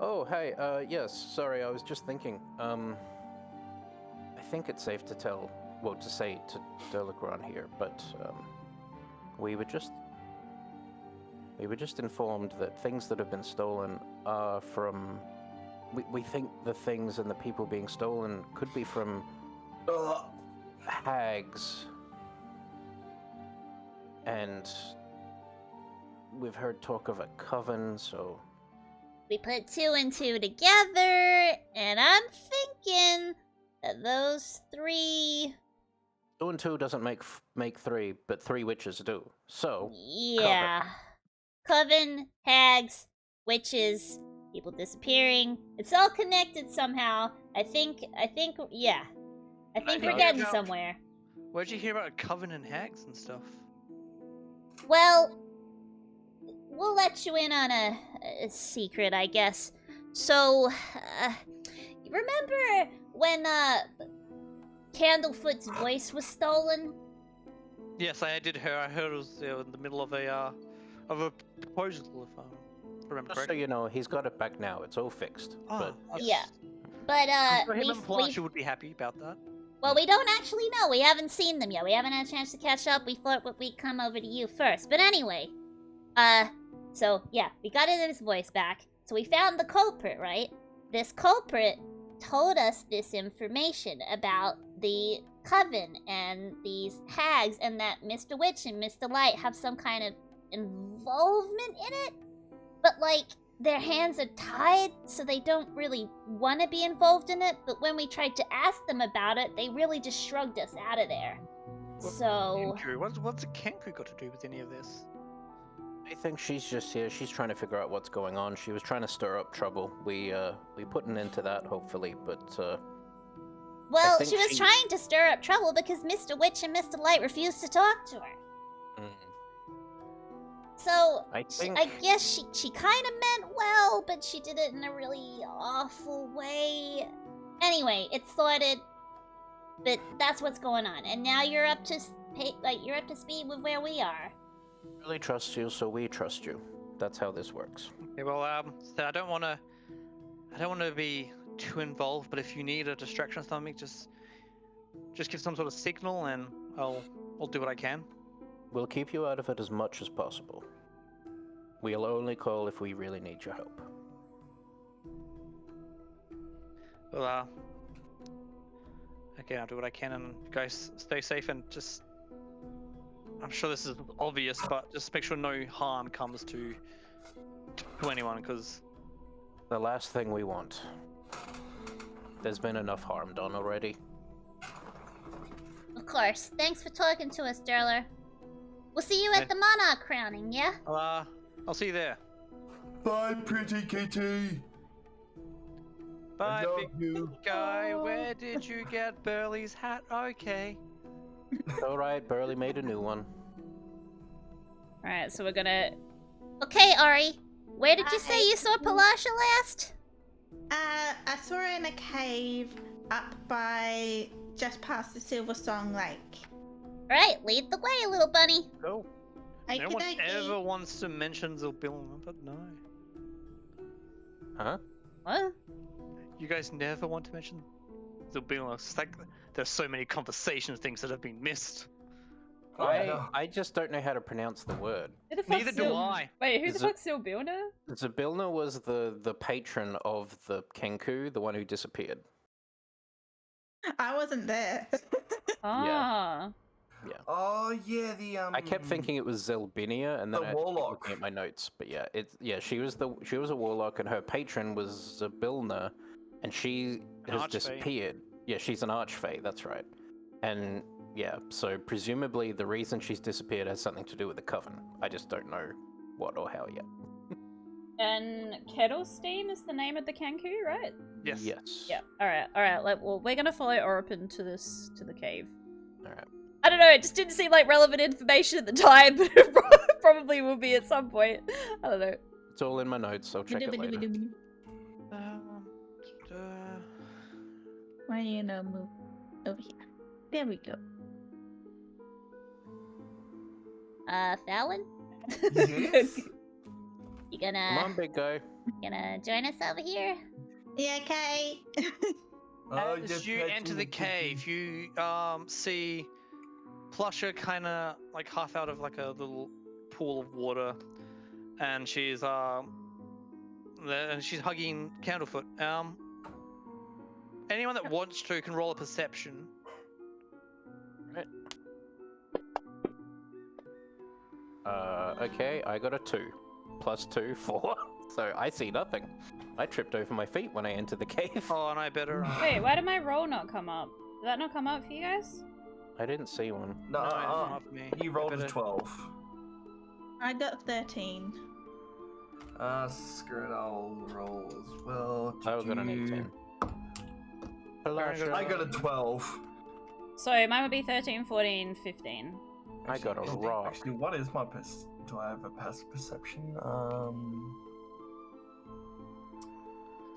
Oh, hey, yes, sorry, I was just thinking, I think it's safe to say to Delagran here, but, we were just informed that things that have been stolen are from, we think the things and the people being stolen could be from hags, and we've heard talk of a coven, so... We put 2 and 2 together, and I'm thinking that those 3... 2 and 2 doesn't make 3, but 3 witches do. So, Yeah. Coven, hags, witches, people disappearing. It's all connected somehow. I think, yeah. I think we're know. getting Yeah. somewhere. Where'd you hear about coven and hags and stuff? Well, we'll let you in on a secret, I guess. So, remember when, Candlefoot's voice was stolen? Yes, I did hear. I heard it was in the middle of a proposal, if I remember just so correctly. you know, he's got it back now. It's all fixed. But Yeah. But, Him and Blanche would be happy about that. well, we don't actually know. We haven't seen them yet. We haven't had a chance to catch up. We thought we'd come over to you first. But anyway, so yeah, we got his voice back. So we found the culprit, right? This culprit told us this information about the coven and these hags, and that Mr. Witch and Mr. Light have some kind of involvement in it. But like, their hands are tied, so they don't really want to be involved in it. But when we tried to ask them about it, they really just shrugged us out of there. So Kenku. What's a Kenku got to do with any of this? I think she's just here. She's trying to figure out what's going on. She was trying to stir up trouble. We put an end to that, hopefully, but Well, think she was she- trying to stir up trouble because Mr. Witch and Mr. Light refused to talk to her. So, I think I guess she kind of meant well, but she did it in a really awful way. Anyway, it's sorted. But that's what's going on, and now you're up to you're up to speed with where we are. really trust you, so we trust you. That's how this works. Okay, well, so I don't want to be too involved, but if you need a distraction or something, just give some sort of signal, and I'll do what I can. We'll keep you out of it as much as possible. We'll only call if we really need your help. Well, okay, I'll do what I can, and you guys stay safe, and just, I'm sure this is obvious, but just make sure no harm comes to anyone, because The last thing we want. There's been enough harm done already. Of course. Thanks for talking to us, Derler. We'll see you at the Monarch crowning, yeah? I'll see you there. Bye, pretty kitty. Bye, love big you. guy. Where did you get Burley's hat? Okay. Alright, Burley made a new one. Alright, so we're gonna... Okay, Ari. Where did you say Hi. you saw Palasha last? I saw her in a cave up by just past the Silver Song Lake. Alright, lead the way, little bunny. Go. No one Okey-dokey. ever wants to mention Zilbilna, but no. Huh? What? You guys never want to mention Zilbilna. It's like there's so many conversation things that have been missed. I just don't know how to pronounce the word. Who the fuck's Neither do Sil- I. Wait, who the Is it- fuck's Silbilna? Zabilna was the patron of the Kenku, the one who disappeared. I wasn't there. Ah. Oh yeah, the I kept thinking it was Zelbinia, and then The I had to keep warlock. looking at my notes. But yeah, she was a warlock, and her patron was Zabilna, and she An has archfey. disappeared. Yeah, she's an archfey. That's right. And yeah, so presumably the reason she's disappeared has something to do with the coven. I just don't know what or how yet. And Kettlestein is the name of the Kanku, right? Yes. Yes. Yeah. Alright. Well, we're gonna follow Oripin to the cave. All right. I don't know, it just didn't seem like relevant information at the time, but it probably will be at some point. I don't know. It's all in my notes. I'll check it later. Why do you know move over here? There we go. Fallon? Yes. You Come gonna on, big guy. join us over here? Yeah, okay. As you enter the cave, you see Plusher kind of like half out of like a little pool of water, and she's hugging Candlefoot. Anyone that wants to can roll a perception. Okay, I got a 2. Plus 2, 4. So I see nothing. I tripped over my feet when I entered the cave. Oh, and I better. Wait, why did my roll not come up? Did that not come up for you guys? I didn't see one. No, it's not for me. you rolled a Better- 12. I got 13. Screw it, I'll roll as well. I got an 18. Fair I got a 12. So mine would be 13, 14, 15. I got a rock. Actually, what is my do I have a passive perception?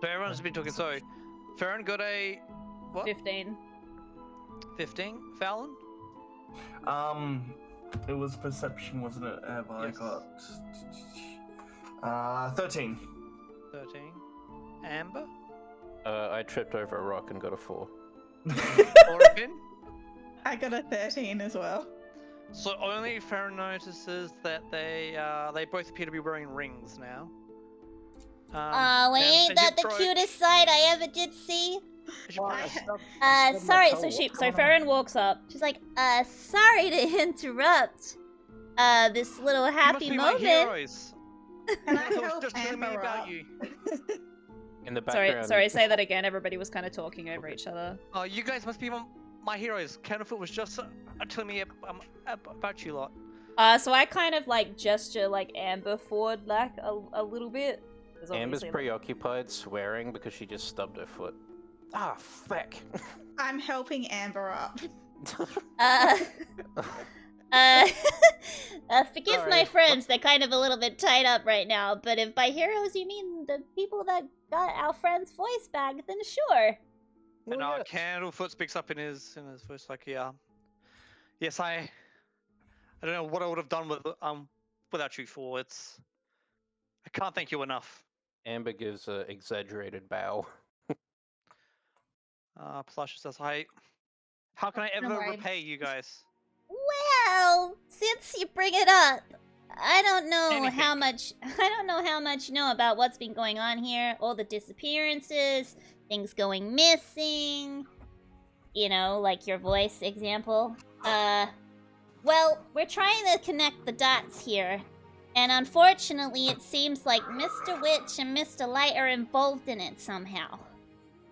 So everyone's been talking. So, Farron got a what? 15. 15. Fallon. It was perception, wasn't it? Have I Yes. got 13. 13. Amber. I tripped over a rock and got a 4. Oripin. I got a 13 as well. So only Farron notices that they both appear to be wearing rings now. Ain't and that you the approach- cutest sight I ever did see? as you approach- Sorry, toe. so What's So Farron walks up. she's like, sorry to interrupt, this little You must happy be my moment. heroes. Can I I was help just telling me Amber about up? you. In the background. Sorry, say that again. Everybody was kind of talking over each other. Oh, you guys must be my heroes. Candlefoot was just telling me about you lot. So I kind of like gesture like Amber forward like a little bit. 'Cause Amber's obviously, like- preoccupied, swearing because she just stubbed her foot. Ah, feck. I'm helping Amber up. Uh, forgive Sorry, my friends, they're kind of a little bit tied up right now, but if by heroes you mean the people that got our friend's voice back, then sure. And Well, yes. Candlefoot speaks up in his voice like, yeah. Yes, I don't know what I would have done without you four. I can't thank you enough. Amber gives an exaggerated bow. Plusha says, how can I No ever worries. repay you guys? Well, since you bring it up, I don't know how Anything. much you know about what's been going on here, all the disappearances, things going missing, you know, like your voice example. Well, we're trying to connect the dots here, and unfortunately it seems like Mr. Witch and Mr. Light are involved in it somehow.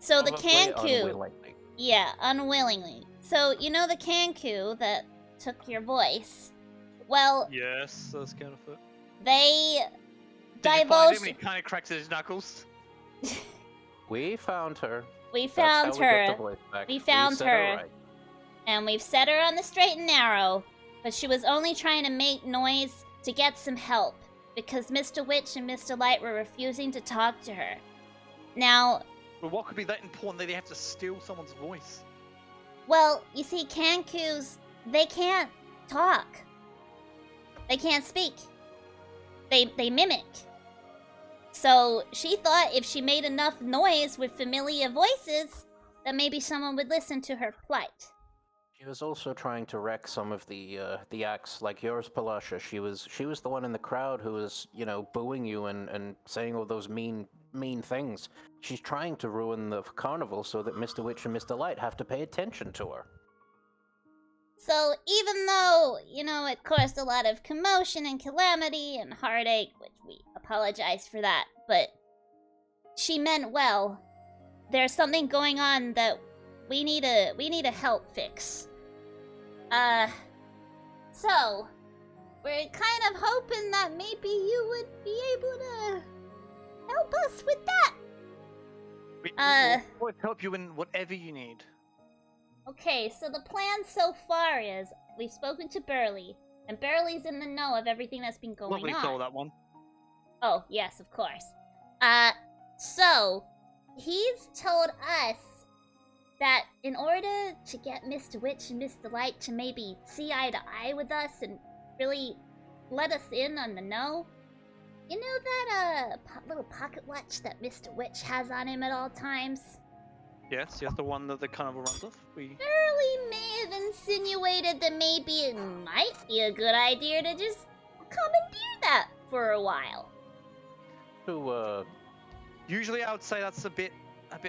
So the Probably Kanku, unwillingly. yeah, unwillingly. So, you know the Kanku that took your voice? Well, Yes, says Candlefoot. they Did you find him? divulged. And he kind of cracks his knuckles. We found her. We That's found how we got her, the voice back. We found set her. right. and we've set her on the straight and narrow, but she was only trying to make noise to get some help, because Mr. Witch and Mr. Light were refusing to talk to her. Now, But what could be that important that they have to steal someone's voice? well, you see, Kankus, they can't talk. They can't speak. They mimic. So she thought if she made enough noise with familiar voices, that maybe someone would listen to her plight. She was also trying to wreck some of the acts, like yours, Palasha. She was the one in the crowd who was, you know, booing you and saying all those mean things. She's trying to ruin the carnival so that Mr. Witch and Mr. Light have to pay attention to her. So even though, you know, it caused a lot of commotion and calamity and heartache, which we apologize for that, but she meant well. There's something going on that we need a help fix. So we're kind of hoping that maybe you would be able to help us with that. We will always help you in whatever you need. Okay, so the plan so far is we've spoken to Burley, and Burley's in the know of everything that's been going Lovely on. soul, that one. Oh, yes, of course. So he's told us that in order to get Mr. Witch and Mr. Light to maybe see eye to eye with us and really let us in on the know, you know that little pocket watch that Mr. Witch has on him at all times? Yes, the one that the carnival runs off. Burley may have insinuated that maybe it might be a good idea to just commandeer that for a while. To Usually I would say that's a bit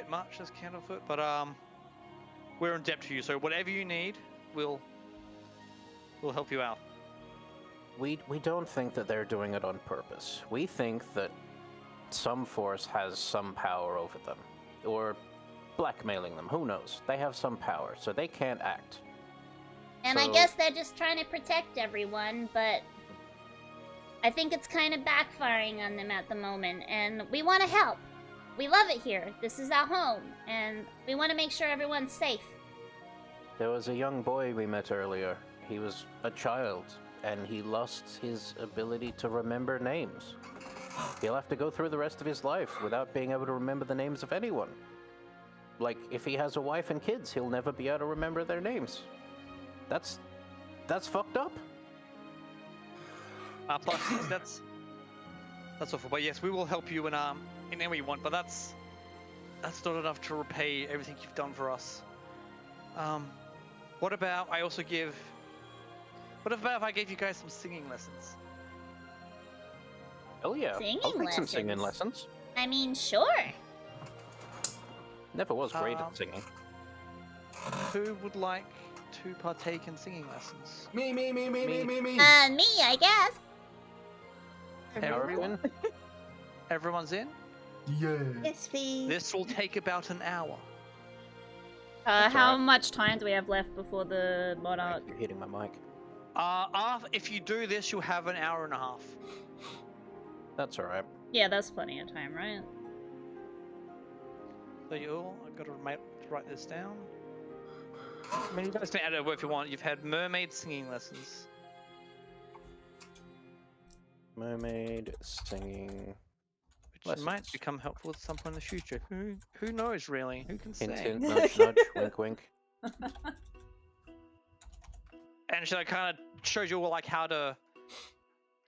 much as Candlefoot, but we're in debt to you, so whatever you need, we'll help you out. we don't think that they're doing it on purpose. We think that some force has some power over them, or blackmailing them. Who knows? They have some power, so they can't act. And I So- guess they're just trying to protect everyone, but I think it's kind of backfiring on them at the moment, and we want to help. We love it here. This is our home, and we want to make sure everyone's safe. There was a young boy we met earlier. He was a child, and he lost his ability to remember names. He'll have to go through the rest of his life without being able to remember the names of anyone. Like, if he has a wife and kids, he'll never be able to remember their names. That's fucked up. Plus, that's awful. But yes, we will help you in any way you want. But that's not enough to repay everything you've done for us. What about I also give? What about if I gave you guys some singing lessons? Oh yeah, Singing I'll take some singing lessons? lessons. I mean, sure. Never was great at singing. Who would like to partake in singing lessons? Me. Me, I guess. Everyone? Everyone's in? Yeah. Yes, please. This will take about an hour. How much time do we have left before the monarch? You're hitting my mic. If you do this, you'll have an hour and a half. That's alright. Yeah, that's plenty of time, right? So I've got to write this down. I mean, you guys can add it if you want. You've had mermaid singing lessons. Mermaid singing. Which Lessons. might become helpful at some point in the future. Who knows, really? Who can Hint, say? hint, nudge, nudge, wink, wink. And she kind of shows you like how to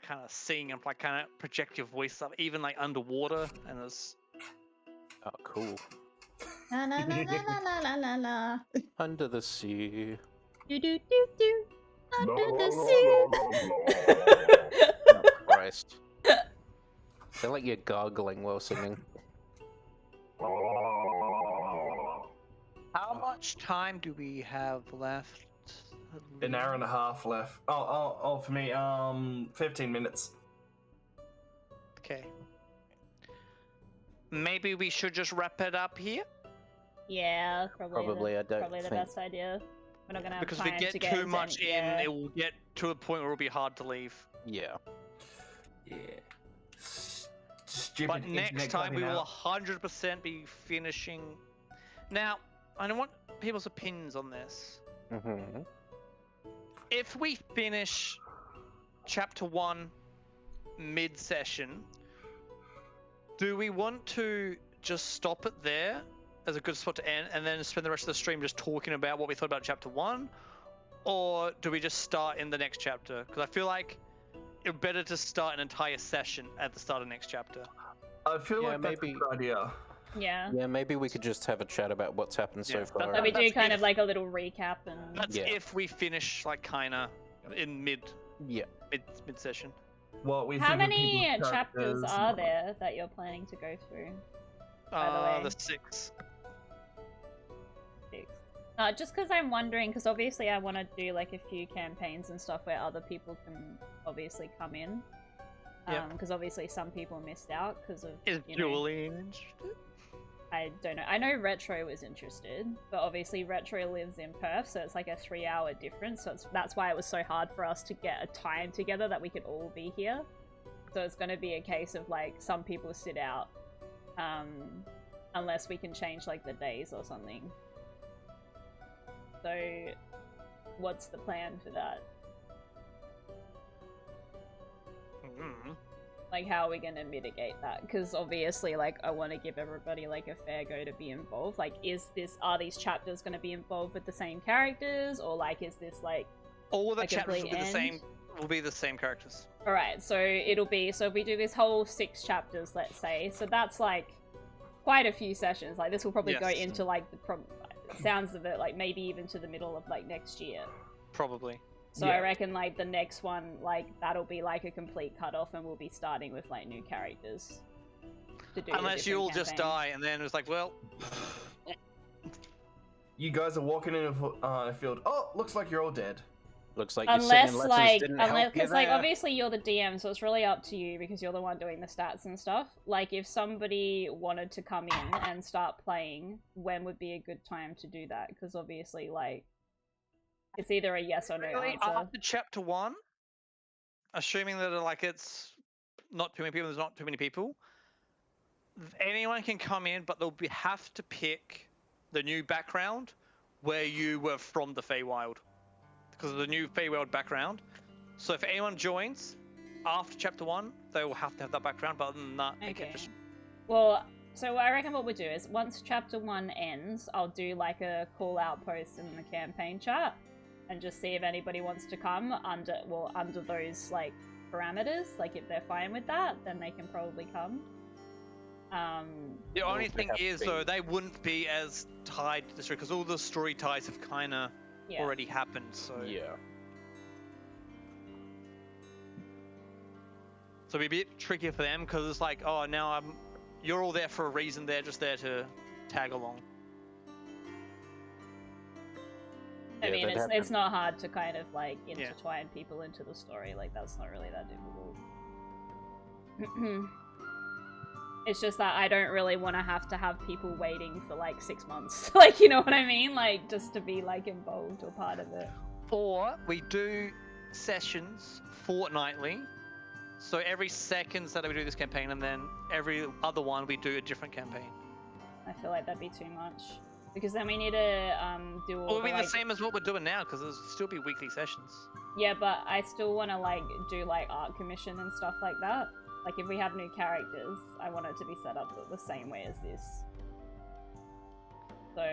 kind of sing and like kind of project your voice up, even like underwater. And it's Oh, cool. La la la la la la la la. Under the sea. Do do do do. Under the sea. Oh, Christ. They're like you're gargling while singing. how much time do we have left? An hour and a half left. Oh, for me, 15 minutes. Okay. Maybe we should just wrap it up here. Yeah, Probably, I don't probably the think- best idea. We're not gonna have Because if time we get to get too into much any- in, yeah. it will get to a point where it'll be hard to leave. Yeah. Yeah. Stupid But next internet time we cutting will out. 100% be finishing. Now, I don't want people's opinions on this. Mm-hmm. If we finish chapter 1 mid-session, do we want to just stop it there as a good spot to end and then spend the rest of the stream just talking about what we thought about chapter 1? Or do we just start in the next chapter? Because I feel like it's better to start an entire session at the start of next chapter. I feel Yeah, like that's maybe- a good idea. Yeah. Yeah, maybe we could just have a chat about what's happened Yeah, so far. But we do That's kind if- of like a little recap and That's Yeah. if we finish like kinda in Yeah. mid session. What we how think of many people's chapters characters are and- there that you're planning to go through? By the way. The 6. Just because I'm wondering, because obviously I want to do like a few campaigns and stuff where other people can obviously come in. Yep. Because obviously some people missed out because of, Is you know, Julian interested? I don't know. I know Retro was interested, but obviously Retro lives in Perth, so it's like a 3-hour difference. So that's why it was so hard for us to get a time together that we could all be here. So it's going to be a case of like some people sit out, unless we can change like the days or something. So, what's the plan for that? Mhm. Like, how are we gonna mitigate that? Because obviously, like, I want to give everybody like a fair go to be involved. Like, are these chapters gonna be involved with the same characters, or like, is this like? All the a chapters will complete be the same. end? Will be the same characters. All right, so it'll be if we do this whole 6 chapters, let's say, so that's like quite a few sessions. Like, this will probably go Yes. into like sounds of it, like maybe even to the middle of like next year. Probably. So Yeah. I reckon like the next one, like that'll be like a complete cutoff, and we'll be starting with like new characters. To do the Unless you all different just campaigns. die, and then it's like, well, You guys are walking in a field. Oh, looks like you're all dead. Looks like your Unless singing lessons like, didn't help you because like there. obviously you're the DM, so it's really up to you because you're the one doing the stats and stuff. Like if somebody wanted to come in and start playing, when would be a good time to do that? Because obviously like it's either a yes or no really, answer. after chapter 1, assuming that like it's not too many people, there's not too many people. Anyone can come in, but they'll have to pick the new background where you were from the Feywild, because of the new Feywild background. So if anyone joins after chapter 1, they will have to have that background. But other than that, they can Okay. just Well, so I reckon what we'll do is once chapter 1 ends, I'll do like a call out post in the campaign chat and just see if anybody wants to come under those like parameters. Like if they're fine with that, then they can probably come. The only Also thing have to is be- though, they wouldn't be as tied to the story because all the story ties have kind of Yeah. already happened. So Yeah. So it'd be a bit trickier for them because it's like, oh, now you're all there for a reason. They're just there to tag along. I Yeah, mean, they'd have it's to- not hard to kind of like intertwine people into the story. Like that's not really that difficult. It's just that I don't really want to have people waiting for like 6 months. Like, you know what I mean? Like just to be like involved or part of it. Or we do sessions fortnightly. So every second that we do this campaign, and then every other one we do a different campaign. I feel like that'd be too much. Because then we need to do all Well, it'll be like, the same as what we're doing now, because it'll still be weekly sessions. Yeah, but I still want to like do like art commission and stuff like that. Like if we have new characters, I want it to be set up the same way as this. So,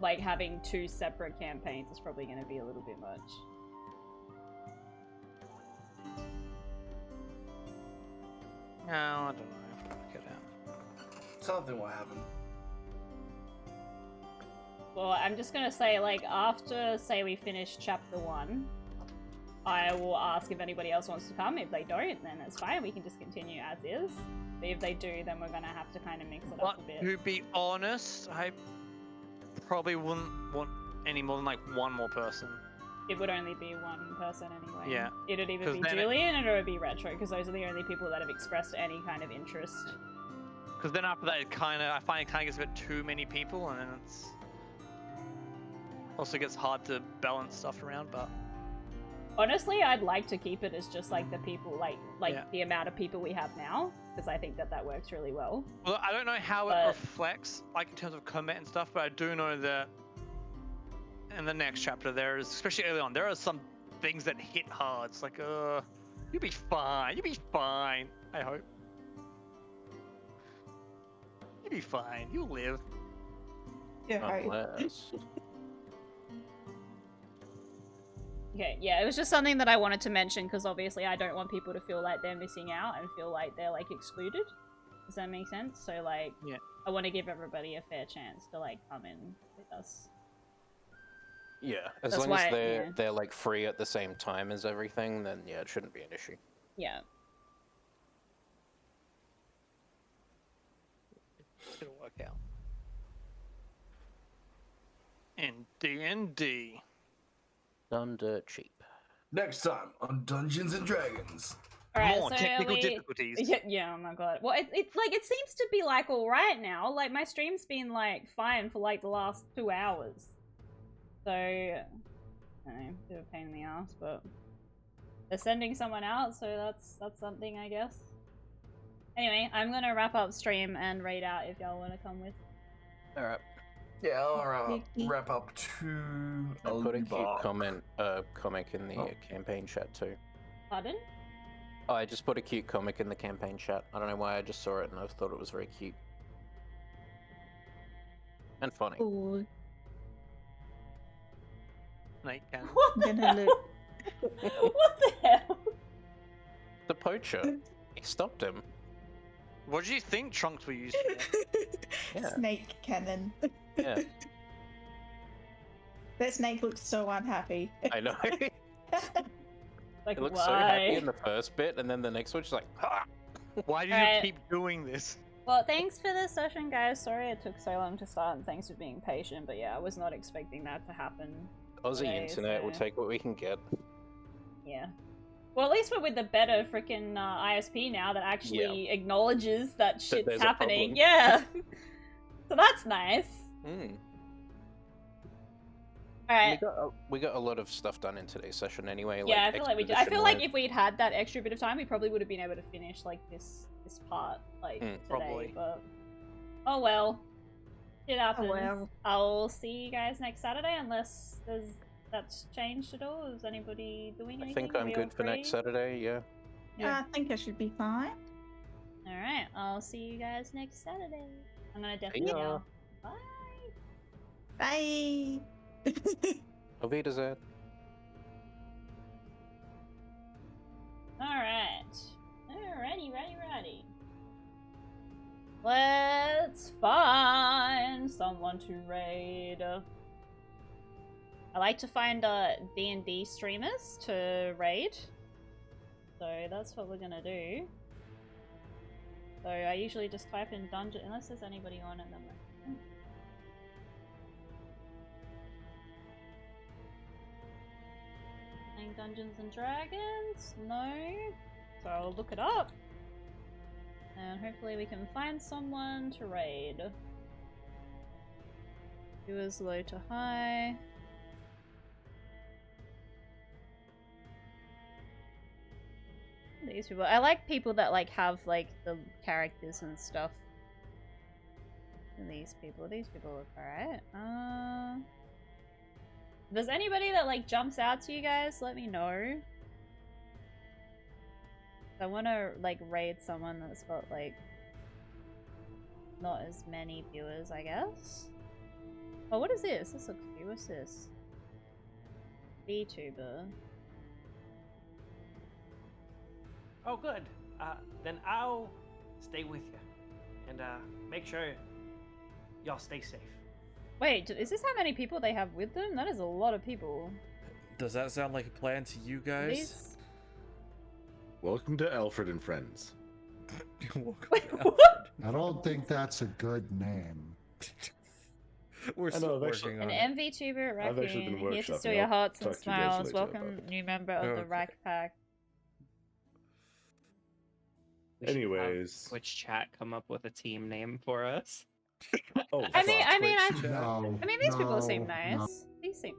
like having 2 separate campaigns is probably going to be a little bit much. No, I don't know. I have to work it out. Something will happen. Well, I'm just gonna say, like, after, say, we finish chapter 1, I will ask if anybody else wants to come. If they don't, then it's fine. We can just continue as is. But if they do, then we're gonna have to kind of mix it up a But bit. to be honest, I probably wouldn't want any more than like one more person. It would only be one person anyway. Yeah. It'd either 'Cause be then Julian or it would be Retro, because those are the only people that have expressed any kind of interest. Because then after that, I find it kind of gets a bit too many people, and then it's also gets hard to balance stuff around. But Honestly, I'd like to keep it as just like the people, like Yeah. the amount of people we have now, because I think that that works really well. well, I don't know how But- it reflects, like in terms of combat and stuff, but I do know that in the next chapter there is, especially early on, there are some things that hit hard. It's like, you'll be fine. You'll be fine. I hope. You'll be fine. You'll live. Yeah, right. Unless... Okay, yeah, it was just something that I wanted to mention, because obviously I don't want people to feel like they're missing out and feel like they're, like, excluded. Does that make sense? So, like, Yeah. I want to give everybody a fair chance to, like, come in with us. Yeah, as That's long why- as they're yeah. they're like free at the same time as everything, then yeah, it shouldn't be an issue. Yeah. It'll work out. In D&D. Done dirt cheap. Next time on Dungeons and Dragons. Alright, More so technical we... difficulties. Yeah, oh my god. Well, it's like, it seems to be, like, alright now. Like, my stream's been, like, fine for, like, the last 2 hours. So, I don't know, bit of a pain in the ass, but they're sending someone out, so that's something, I guess. Anyway, I'm gonna wrap up stream and raid out if y'all want to come with. Alright. Yeah, I'll Mickey. wrap up to I put a cute Alibaba. comic in the Oh. campaign chat too. Pardon? Oh, I just put a cute comic in the campaign chat. I don't know why, I just saw it and I thought it was very cute. And funny. Ooh, Snake cannon. What I'm the gonna hell? look. What the hell? The poacher. He stopped him. What do you think Trunks were used for? Yeah. Snake cannon. Yeah. That snake looks so unhappy. I know. Like, It looks why? so happy in the first bit, and then the next one, she's like, ah! Why do Alright. you keep doing this? Well, thanks for the session, guys. Sorry it took so long to start, and thanks for being patient. But yeah, I was not expecting that to happen. Aussie Okay, internet, we'll so- take what we can get. Yeah. Well, at least we're with the better freaking ISP now that actually acknowledges that shit's there's a happening. problem. Yeah. So that's nice. Mm. All right. We got a lot of stuff done in today's session anyway. Yeah, I feel like we did. I feel like exposition-wise. if we'd had that extra bit of time, we probably would have been able to finish like this part like today. probably. But oh well, it happens. well. I'll see you guys next Saturday unless that's changed at all. Is anybody doing I anything? think Are I'm we all good for next free? Saturday, yeah. I think I should be fine. All right, I'll see you guys next Saturday. I'm gonna definitely ya. go. Bye. Bye. Auf Wiedersehen. Alright. Alrighty. Let's find someone to raid. I like to find D&D streamers to raid. So that's what we're gonna do. So I usually just type in dungeon, unless there's anybody on it. Then playing Dungeons and Dragons? No. So I'll look it up. And hopefully we can find someone to raid. Viewers low to high. These people. I like people that like have like the characters and stuff. And these people look alright. If there's anybody that like jumps out to you guys, let me know. I want to like raid someone that's got like not as many viewers, I guess. Oh, what is this? This looks cute. What's this? VTuber. Oh, good. Then I'll stay with you. And, make sure y'all stay safe. Wait, is this how many people they have with them? That is a lot of people. Does that sound like a plan to you guys? These... Welcome to Alfred and Friends. I don't think that's a good name. We're still working on An MVTuber I've actually been Raccoon. Here to workshopping. steal your I'll hearts and talk to you guys smiles. later Welcome, about new member of the Rack Pack. We should have Anyways. Twitch chat come up with a team name for us. Oh, I mean, these people No, seem nice. no.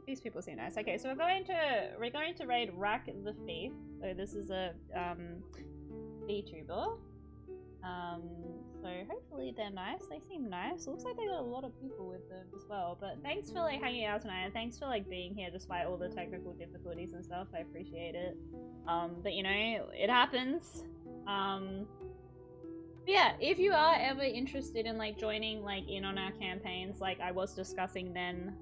These people seem nice. Okay, so we're going to raid Rack the Thief. So this is a VTuber. So hopefully they're nice. They seem nice. Looks like they got a lot of people with them as well. But thanks for like hanging out tonight, and thanks for like being here despite all the technical difficulties and stuff. I appreciate it. But you know, it happens. Yeah, if you are ever interested in like joining like in on our campaigns, like I was discussing then,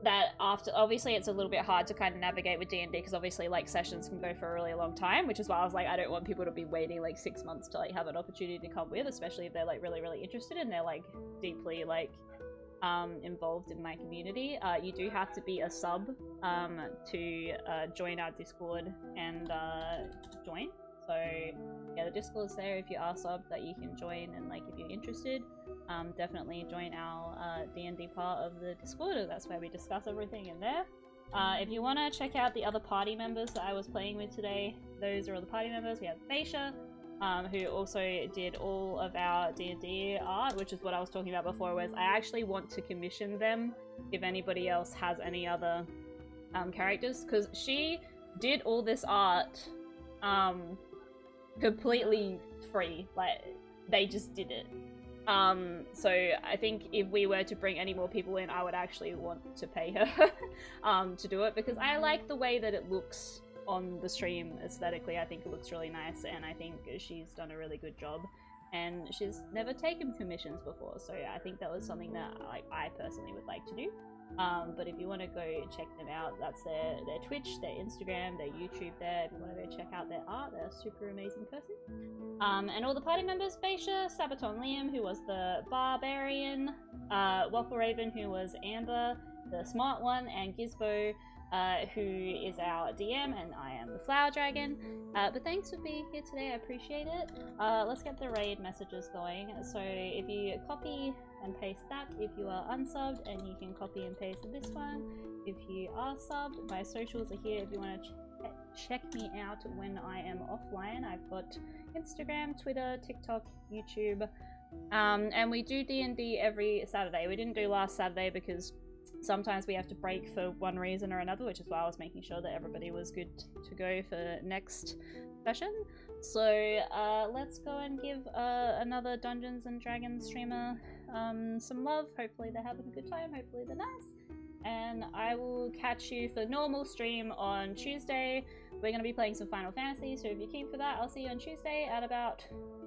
that after obviously it's a little bit hard to kind of navigate with D&D because obviously like sessions can go for a really long time, which is why I was like, I don't want people to be waiting like 6 months to like have an opportunity to come with, especially if they're like really interested and they're like deeply like involved in my community. You do have to be a sub to join our Discord and join. So yeah, the Discord's there if you are sub that you can join, and like if you're interested, definitely join our D&D part of the Discord. That's where we discuss everything in there. If you want to check out the other party members that I was playing with today, those are all the party members. We have Faisha, who also did all of our D&D art, which is what I was talking about before, was I actually want to commission them if anybody else has any other characters, because she did all this art completely free. Like, they just did it. So I think if we were to bring any more people in, I would actually want to pay her to do it, because I like the way that it looks on the stream aesthetically. I think it looks really nice, and I think she's done a really good job, and she's never taken commissions before, so I think that was something that like I personally would like to do. But if you want to go check them out, that's their Twitch, their Instagram, their YouTube there. If you want to go check out their art, they're a super amazing person. And all the party members, Baisha, Sabaton Liam, who was the Barbarian, Waffle Raven, who was Amber, the Smart One, and Gizbo, who is our DM, and I am the Flower Dragon. But thanks for being here today, I appreciate it. Let's get the raid messages going. So if you copy and paste that if you are unsubbed, and you can copy and paste this one if you are subbed. My socials are here if you want to check me out when I am offline. I've got Instagram, Twitter, TikTok, YouTube, and we do D&D every Saturday. We didn't do last Saturday because sometimes we have to break for one reason or another, which is why I was making sure that everybody was good to go for next session. So let's go and give another Dungeons and Dragons streamer some love. Hopefully they're having a good time, hopefully they're nice, and I will catch you for normal stream on Tuesday. We're going to be playing some Final Fantasy, so if you're keen for that, I'll see you on Tuesday at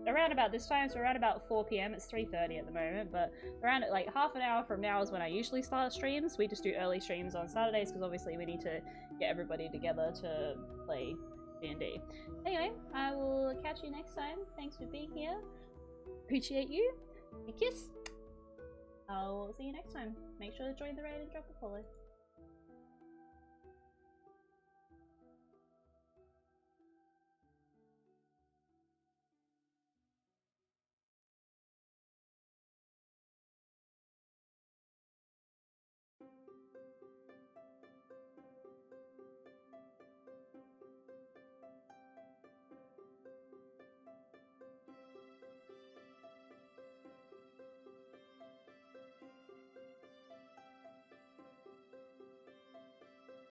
around about this time, so around about 4 PM. It's 3:30 at the moment, but around like half an hour from now is when I usually start streams. We just do early streams on Saturdays because obviously we need to get everybody together to play D&D. Anyway, I will catch you next time. Thanks for being here. Appreciate you. A kiss. I'll see you next time. Make sure to join the raid and drop a follow.